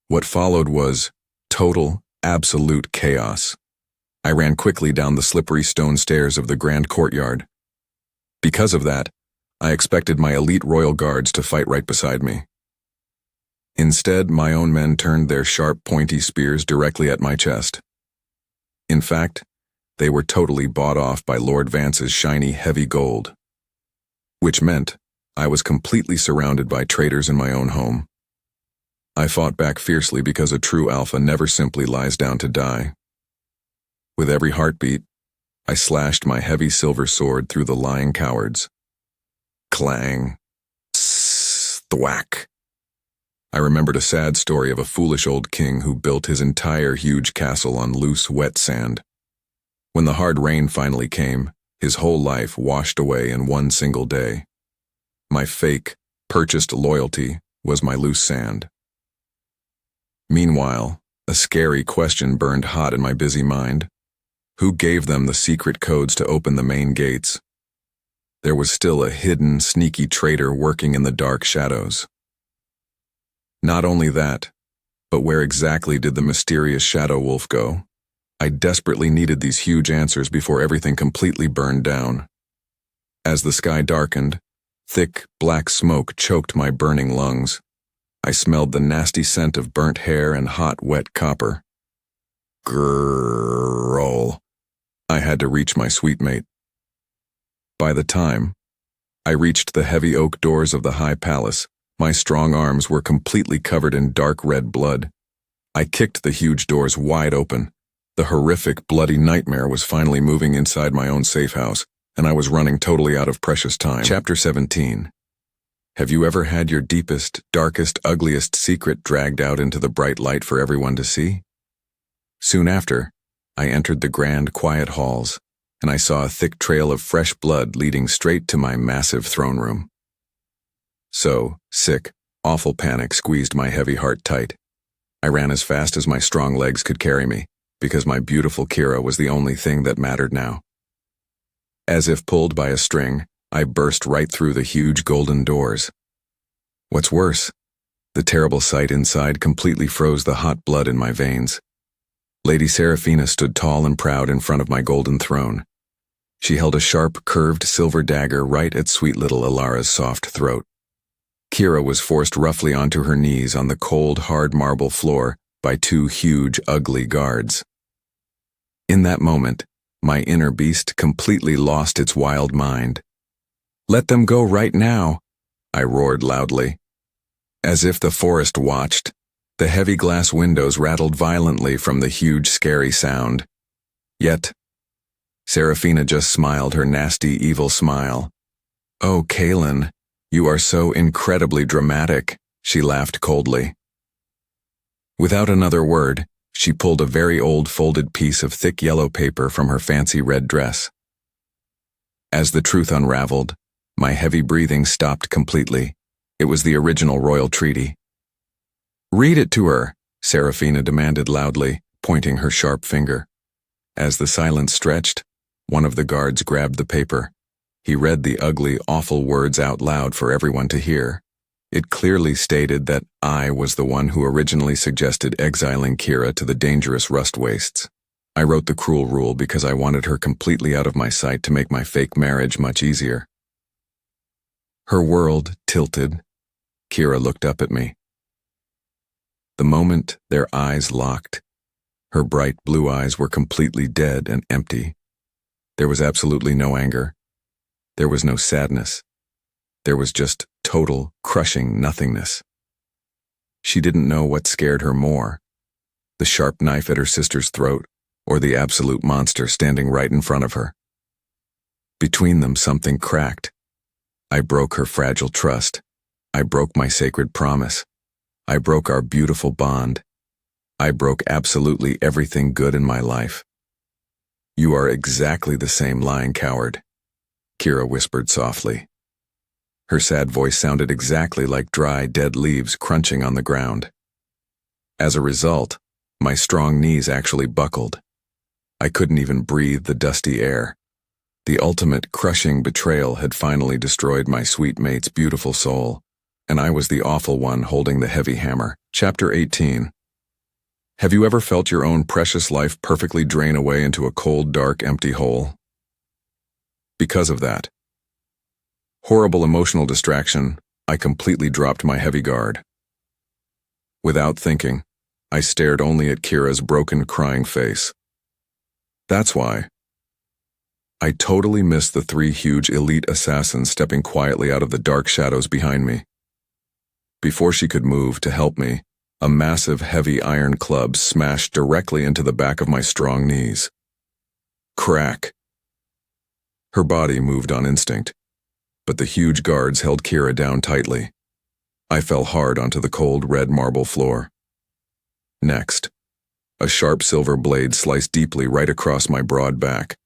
What followed was total, absolute chaos. I ran quickly down the slippery stone stairs of the grand courtyard. Because of that, I expected my elite royal guards to fight right beside me. Instead, my own men turned their sharp, pointy spears directly at my chest. In fact, they were totally bought off by Lord Vance's shiny, heavy gold. Which meant I was completely surrounded by traitors in my own home. I fought back fiercely because a true alpha never simply lies down to die. With every heartbeat, I slashed my heavy silver sword through the lying cowards. Clang. Thwack. I remembered a sad story of a foolish old king who built his entire huge castle on loose, wet sand. When the hard rain finally came, his whole life washed away in one single day. My fake, purchased loyalty was my loose sand. Meanwhile, a scary question burned hot in my busy mind. Who gave them the secret codes to open the main gates? There was still a hidden, sneaky traitor working in the dark shadows. Not only that, but where exactly did the mysterious Shadow Wolf go? I desperately needed these huge answers before everything completely burned down. As the sky darkened, thick, black smoke choked my burning lungs. I smelled the nasty scent of burnt hair and hot, wet copper. Grrrl. I had to reach my sweet mate. By the time I reached the heavy oak doors of the high palace, my strong arms were completely covered in dark red blood. I kicked the huge doors wide open. The horrific, bloody nightmare was finally moving inside my own safe house, and I was running totally out of precious time. Chapter 17. Have you ever had your deepest, darkest, ugliest secret dragged out into the bright light for everyone to see? Soon after, I entered the grand, quiet halls, and I saw a thick trail of fresh blood leading straight to my massive throne room. So, sick, awful panic squeezed my heavy heart tight. I ran as fast as my strong legs could carry me, because my beautiful Kira was the only thing that mattered now. As if pulled by a string, I burst right through the huge golden doors. What's worse, the terrible sight inside completely froze the hot blood in my veins. Lady Seraphina stood tall and proud in front of my golden throne. She held a sharp, curved silver dagger right at sweet little Alara's soft throat. Kira was forced roughly onto her knees on the cold, hard marble floor by two huge, ugly guards. In that moment, my inner beast completely lost its wild mind. "Let them go right now," I roared loudly. As if the forest watched, the heavy glass windows rattled violently from the huge, scary sound. Yet, Seraphina just smiled her nasty, evil smile. "Oh, Kaelen, you are so incredibly dramatic," she laughed coldly. Without another word, she pulled a very old folded piece of thick yellow paper from her fancy red dress. As the truth unraveled, my heavy breathing stopped completely. It was the original royal treaty. "Read it to her," Seraphina demanded loudly, pointing her sharp finger. As the silence stretched, one of the guards grabbed the paper. He read the ugly, awful words out loud for everyone to hear. It clearly stated that I was the one who originally suggested exiling Kira to the dangerous rust wastes. I wrote the cruel rule because I wanted her completely out of my sight to make my fake marriage much easier. Her world tilted. Kira looked up at me. The moment their eyes locked, her bright blue eyes were completely dead and empty. There was absolutely no anger. There was no sadness. There was just total, crushing nothingness. She didn't know what scared her more, the sharp knife at her sister's throat, or the absolute monster standing right in front of her. Between them, something cracked. I broke her fragile trust. I broke my sacred promise. I broke our beautiful bond. I broke absolutely everything good in my life. "You are exactly the same lying coward," Kira whispered softly. Her sad voice sounded exactly like dry, dead leaves crunching on the ground. As a result, my strong knees actually buckled. I couldn't even breathe the dusty air. The ultimate crushing betrayal had finally destroyed my sweet mate's beautiful soul, and I was the awful one holding the heavy hammer. Chapter 18. Have you ever felt your own precious life perfectly drain away into a cold, dark, empty hole? Because of that horrible emotional distraction, I completely dropped my heavy guard. Without thinking, I stared only at Kira's broken, crying face. That's why I totally missed the three huge elite assassins stepping quietly out of the dark shadows behind me. Before she could move to help me, a massive, heavy iron club smashed directly into the back of my strong knees. Crack. Her body moved on instinct, but the huge guards held Kira down tightly. I fell hard onto the cold red marble floor. Next, A sharp silver blade sliced deeply right across my broad back.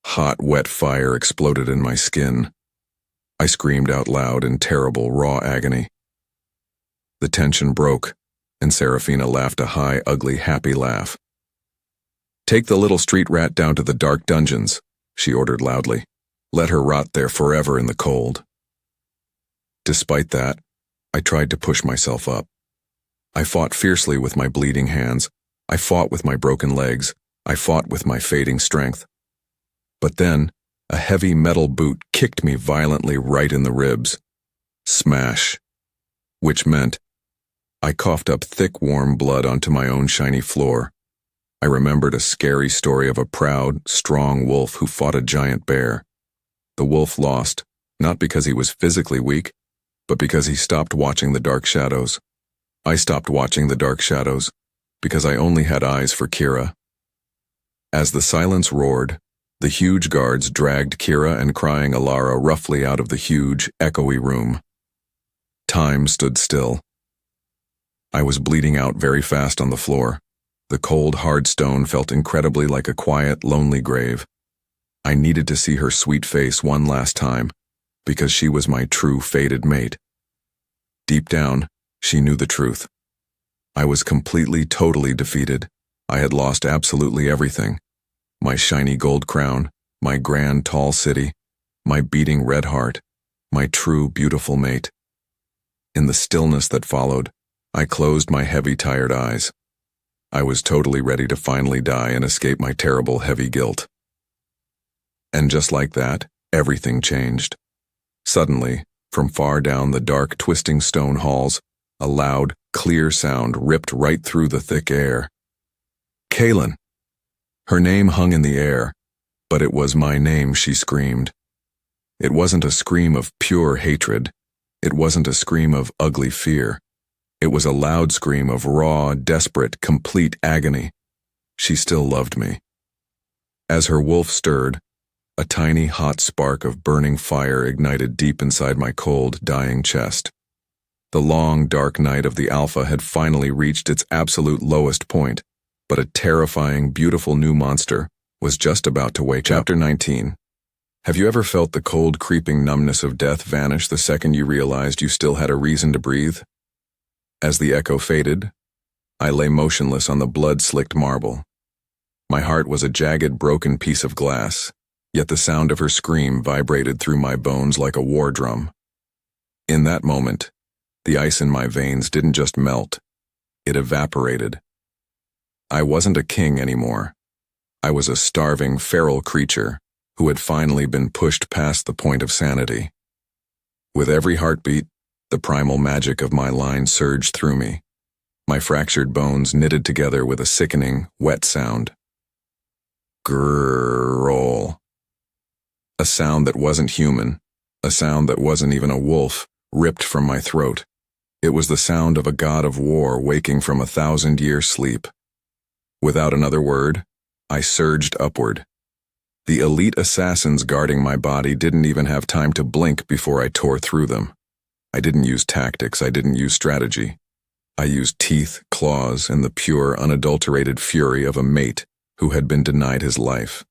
Hot, wet fire exploded in my skin. I screamed out loud in terrible, raw agony. The tension broke, and Seraphina laughed a high, ugly, happy laugh. "Take the little street rat down to the dark dungeons," she ordered loudly. "Let her rot there forever in the cold." Despite that, I tried to push myself up. I fought fiercely with my bleeding hands. I fought with my broken legs. I fought with my fading strength. But then, a heavy metal boot kicked me violently right in the ribs. Smash. Which meant I coughed up thick, warm blood onto my own shiny floor. I remembered a scary story of a proud, strong wolf who fought a giant bear. The wolf lost, not because he was physically weak, but because he stopped watching the dark shadows. I stopped watching the dark shadows because I only had eyes for Kira. As the silence roared, the huge guards dragged Kira and crying Alara roughly out of the huge, echoey room. Time stood still. I was bleeding out very fast on the floor. The cold, hard stone felt incredibly like a quiet, lonely grave. I needed to see her sweet face one last time, because she was my true fated mate. Deep down, she knew the truth. I was completely, totally defeated. I had lost absolutely everything. My shiny gold crown, my grand, tall city, my beating red heart, my true, beautiful mate. In the stillness that followed, I closed my heavy, tired eyes. I was totally ready to finally die and escape my terrible, heavy guilt. And just like that, everything changed. Suddenly, from far down the dark, twisting stone halls, a loud, clear sound ripped right through the thick air. "Kaelen!" Her name hung in the air, but it was my name, she screamed. It wasn't a scream of pure hatred. It wasn't a scream of ugly fear. It was a loud scream of raw, desperate, complete agony. She still loved me. As her wolf stirred, a tiny hot spark of burning fire ignited deep inside my cold, dying chest. The long, dark night of the Alpha had finally reached its absolute lowest point, but a terrifying, beautiful new monster was just about to wake up. Chapter 19. Have you ever felt the cold, creeping numbness of death vanish the second you realized you still had a reason to breathe? As the echo faded, I lay motionless on the blood-slicked marble. My heart was a jagged, broken piece of glass, yet the sound of her scream vibrated through my bones like a war drum. In that moment, the ice in my veins didn't just melt, it evaporated. I wasn't a king anymore. I was a starving, feral creature who had finally been pushed past the point of sanity. With every heartbeat, the primal magic of my line surged through me. My fractured bones knitted together with a sickening, wet sound. Grrrl. A sound that wasn't human, a sound that wasn't even a wolf, ripped from my throat. It was the sound of a god of war waking from a 1,000-year sleep. Without another word, I surged upward. The elite assassins guarding my body didn't even have time to blink before I tore through them. I didn't use tactics, I didn't use strategy. I used teeth, claws, and the pure, unadulterated fury of a mate who had been denied his life.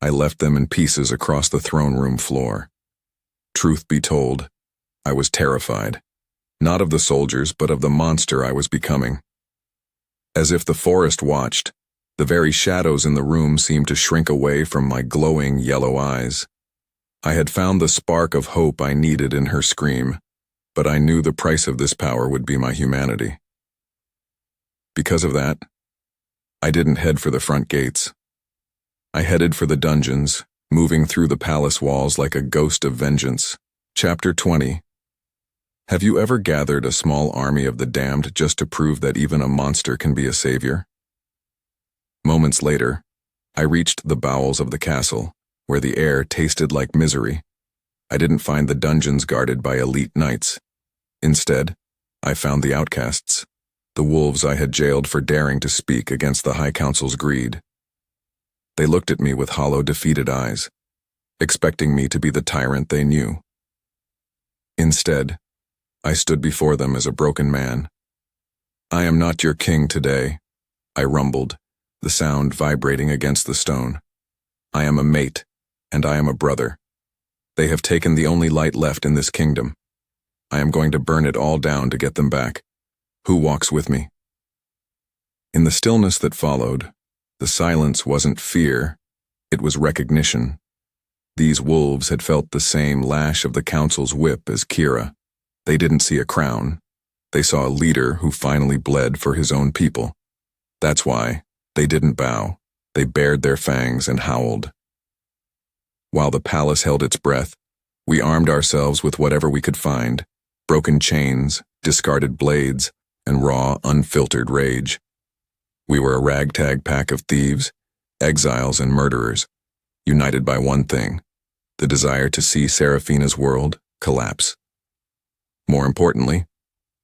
I left them in pieces across the throne room floor. Truth be told, I was terrified. Not of the soldiers, but of the monster I was becoming. As if the forest watched, the very shadows in the room seemed to shrink away from my glowing yellow eyes. I had found the spark of hope I needed in her scream, but I knew the price of this power would be my humanity. Because of that, I didn't head for the front gates. I headed for the dungeons, moving through the palace walls like a ghost of vengeance. Chapter 20. Have you ever gathered a small army of the damned just to prove that even a monster can be a savior? Moments later, I reached the bowels of the castle, where the air tasted like misery. I didn't find the dungeons guarded by elite knights. Instead, I found the outcasts, the wolves I had jailed for daring to speak against the High Council's greed. They looked at me with hollow, defeated eyes, expecting me to be the tyrant they knew. Instead, I stood before them as a broken man. "I am not your king today. I rumbled, the sound vibrating against the stone. I am a mate, and I am a brother. They have taken the only light left in this kingdom. I am going to burn it all down to get them back. Who walks with me? In the stillness that followed, the silence wasn't fear, it was recognition. These wolves had felt the same lash of the council's whip as Kira. They didn't see a crown. They saw a leader who finally bled for his own people. That's why they didn't bow. They bared their fangs and howled. While the palace held its breath, we armed ourselves with whatever we could find, broken chains, discarded blades, and raw, unfiltered rage. We were a ragtag pack of thieves, exiles, and murderers, united by one thing, the desire to see Seraphina's world collapse. More importantly,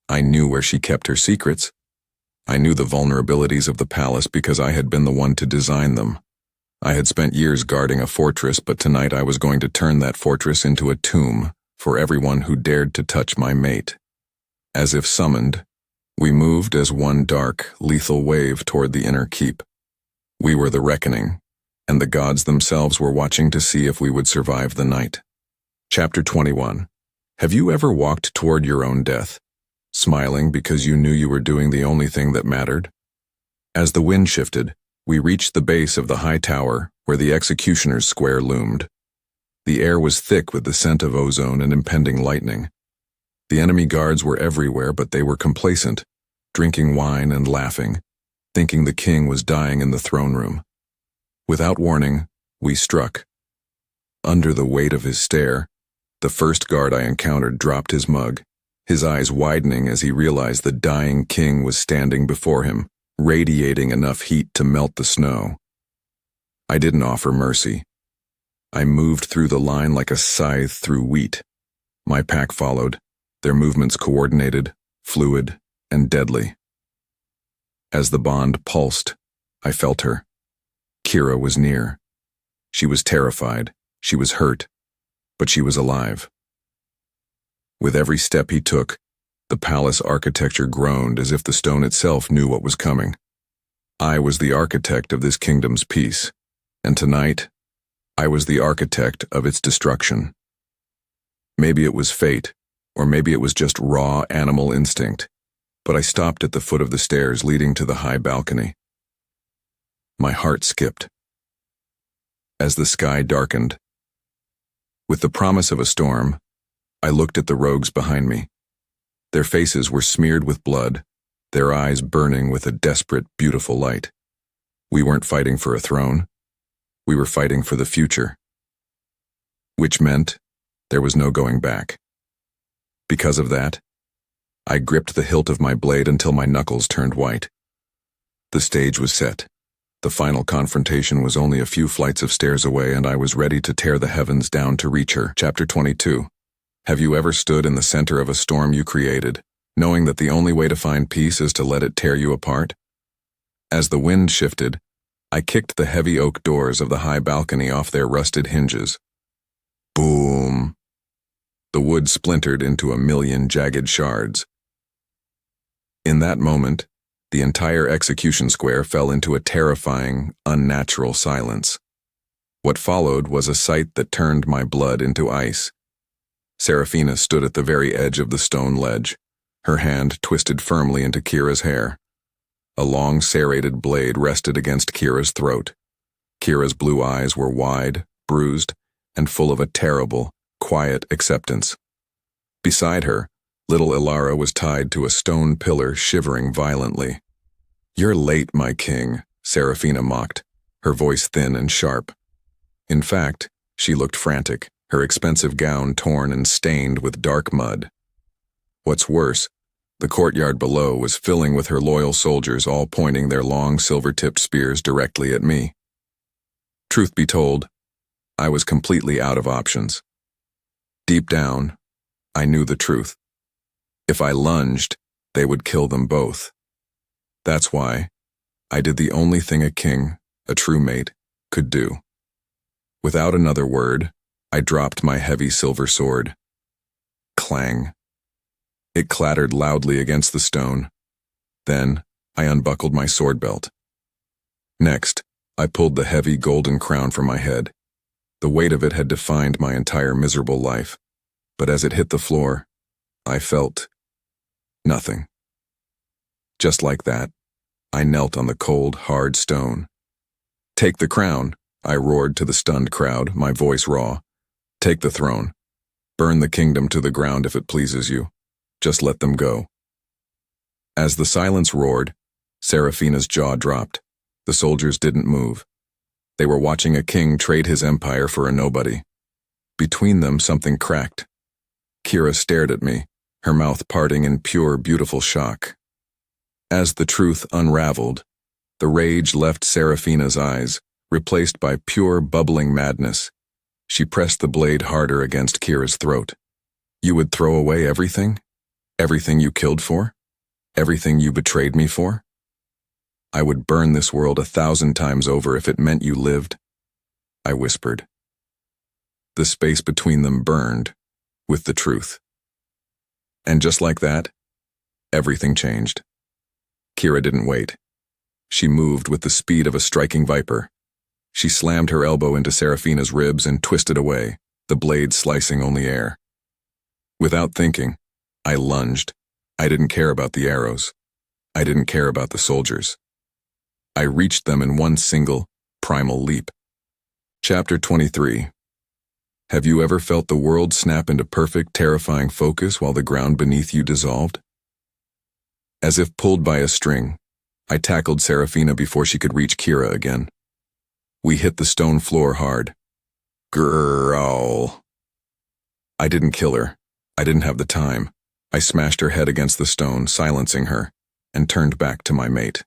I knew where she kept her secrets. I knew the vulnerabilities of the palace because I had been the one to design them. I had spent years guarding a fortress, but tonight I was going to turn that fortress into a tomb for everyone who dared to touch my mate. As if summoned, we moved as one dark, lethal wave toward the inner keep. We were the reckoning, and the gods themselves were watching to see if we would survive the night. Chapter 21. Have you ever walked toward your own death, smiling because you knew you were doing the only thing that mattered? As the wind shifted, we reached the base of the high tower where the executioner's square loomed. The air was thick with the scent of ozone and impending lightning. The enemy guards were everywhere, but they were complacent, drinking wine and laughing, thinking the king was dying in the throne room. Without warning, we struck. Under the weight of his stare, the first guard I encountered dropped his mug, his eyes widening as he realized the dying king was standing before him, radiating enough heat to melt the snow. I didn't offer mercy. I moved through the line like a scythe through wheat. My pack followed, their movements coordinated, fluid, and deadly. As the bond pulsed, I felt her. Kira was near. She was terrified, she was hurt, but she was alive. With every step he took, the palace architecture groaned as if the stone itself knew what was coming. I was the architect of this kingdom's peace, and tonight, I was the architect of its destruction. Maybe it was fate, or maybe it was just raw animal instinct, but I stopped at the foot of the stairs leading to the high balcony. My heart skipped. As the sky darkened, with the promise of a storm, I looked at the rogues behind me. Their faces were smeared with blood, their eyes burning with a desperate, beautiful light. We weren't fighting for a throne. We were fighting for the future. Which meant there was no going back. Because of that, I gripped the hilt of my blade until my knuckles turned white. The stage was set. The final confrontation was only a few flights of stairs away, and I was ready to tear the heavens down to reach her. Chapter 22. Have you ever stood in the center of a storm you created, knowing that the only way to find peace is to let it tear you apart? As the wind shifted, I kicked the heavy oak doors of the high balcony off their rusted hinges. Boom! The wood splintered into a million jagged shards. In that moment, the entire execution square fell into a terrifying, unnatural silence. What followed was a sight that turned my blood into ice. Seraphina stood at the very edge of the stone ledge, her hand twisted firmly into Kira's hair. A long serrated blade rested against Kira's throat. Kira's blue eyes were wide, bruised, and full of a terrible, quiet acceptance. Beside her, little Ilara was tied to a stone pillar, shivering violently. "You're late, my king," Seraphina mocked, her voice thin and sharp. In fact, she looked frantic, her expensive gown torn and stained with dark mud. What's worse, the courtyard below was filling with her loyal soldiers, all pointing their long silver-tipped spears directly at me. Truth be told, I was completely out of options. Deep down, I knew the truth. If I lunged, they would kill them both. That's why I did the only thing a king, a true mate, could do. Without another word, I dropped my heavy silver sword. Clang. It clattered loudly against the stone. Then I unbuckled my sword belt, Next, I pulled the heavy golden crown from my head. The weight of it had defined my entire miserable life, but as it hit the floor, I felt nothing. Just like that, I knelt on the cold, hard stone. "Take the crown," I roared to the stunned crowd, my voice raw. "Take the throne. Burn the kingdom to the ground if it pleases you. Just let them go." As the silence roared, Seraphina's jaw dropped. The soldiers didn't move. They were watching a king trade his empire for a nobody. Between them, something cracked. Kira stared at me, her mouth parting in pure, beautiful shock. As the truth unraveled, the rage left Seraphina's eyes, replaced by pure, bubbling madness. She pressed the blade harder against Kira's throat. "You would throw away everything? Everything you killed for? Everything you betrayed me for? I would burn this world 1,000 times over if it meant you lived," I whispered. The space between them burned with the truth. And just like that, everything changed. Kira didn't wait. She moved with the speed of a striking viper. She slammed her elbow into Seraphina's ribs and twisted away, the blade slicing only air. Without thinking, I lunged. I didn't care about the arrows. I didn't care about the soldiers. I reached them in one single, primal leap. Chapter 23. Have you ever felt the world snap into perfect, terrifying focus while the ground beneath you dissolved? As if pulled by a string, I tackled Seraphina before she could reach Kira again. We hit the stone floor hard. Growl. I didn't kill her. I didn't have the time. I smashed her head against the stone, silencing her, and turned back to my mate.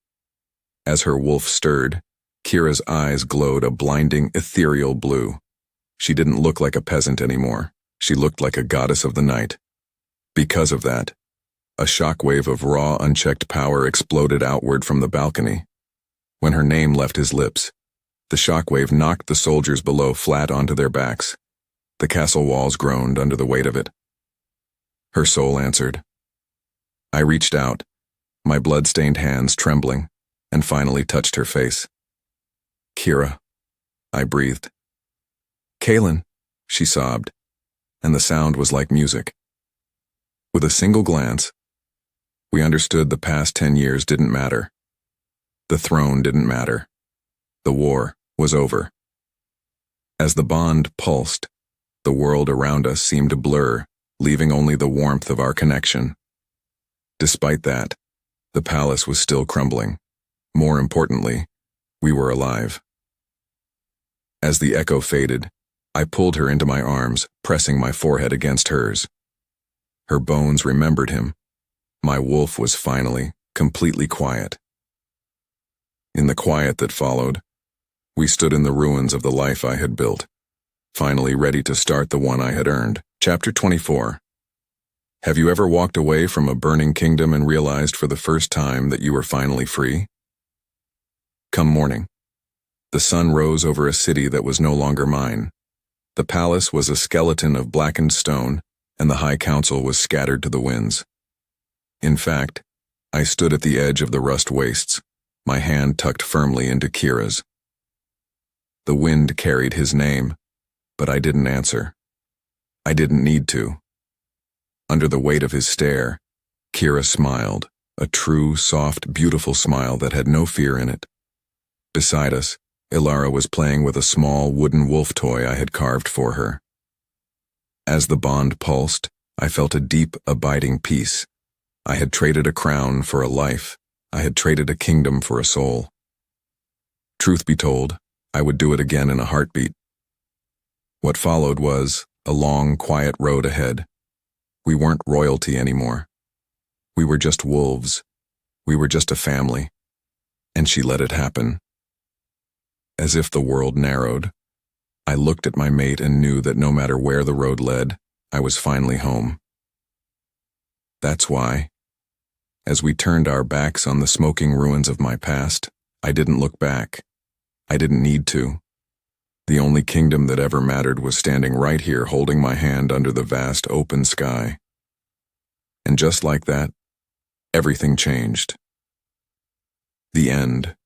As her wolf stirred, Kira's eyes glowed a blinding, ethereal blue. She didn't look like a peasant anymore. She looked like a goddess of the night. Because of that, a shockwave of raw, unchecked power exploded outward from the balcony. When her name left his lips, the shockwave knocked the soldiers below flat onto their backs. The castle walls groaned under the weight of it. Her soul answered. I reached out, my blood-stained hands trembling, and finally touched her face. "Kira," I breathed. "Kaelen," she sobbed, and the sound was like music. With a single glance, we understood the past 10 years didn't matter. The throne didn't matter. The war was over. As the bond pulsed, the world around us seemed to blur, leaving only the warmth of our connection. Despite that, the palace was still crumbling. More importantly, we were alive. As the echo faded, I pulled her into my arms, pressing my forehead against hers. Her bones remembered him. My wolf was finally, completely quiet. In the quiet that followed, we stood in the ruins of the life I had built, finally ready to start the one I had earned. Chapter 24. Have you ever walked away from a burning kingdom and realized for the first time that you were finally free? Come morning, the sun rose over a city that was no longer mine. The palace was a skeleton of blackened stone, and the high council was scattered to the winds. In fact, I stood at the edge of the rust wastes, my hand tucked firmly into Kira's. The wind carried his name, but I didn't answer. I didn't need to. Under the weight of his stare, Kira smiled, a true, soft, beautiful smile that had no fear in it. Beside us, Ilara was playing with a small wooden wolf toy I had carved for her. As the bond pulsed, I felt a deep, abiding peace. I had traded a crown for a life. I had traded a kingdom for a soul. Truth be told, I would do it again in a heartbeat. What followed was a long, quiet road ahead. We weren't royalty anymore. We were just wolves. We were just a family. And she let it happen. As if the world narrowed, I looked at my mate and knew that no matter where the road led, I was finally home. That's why, as we turned our backs on the smoking ruins of my past, I didn't look back. I didn't need to. The only kingdom that ever mattered was standing right here holding my hand under the vast open sky. And just like that, everything changed. The end.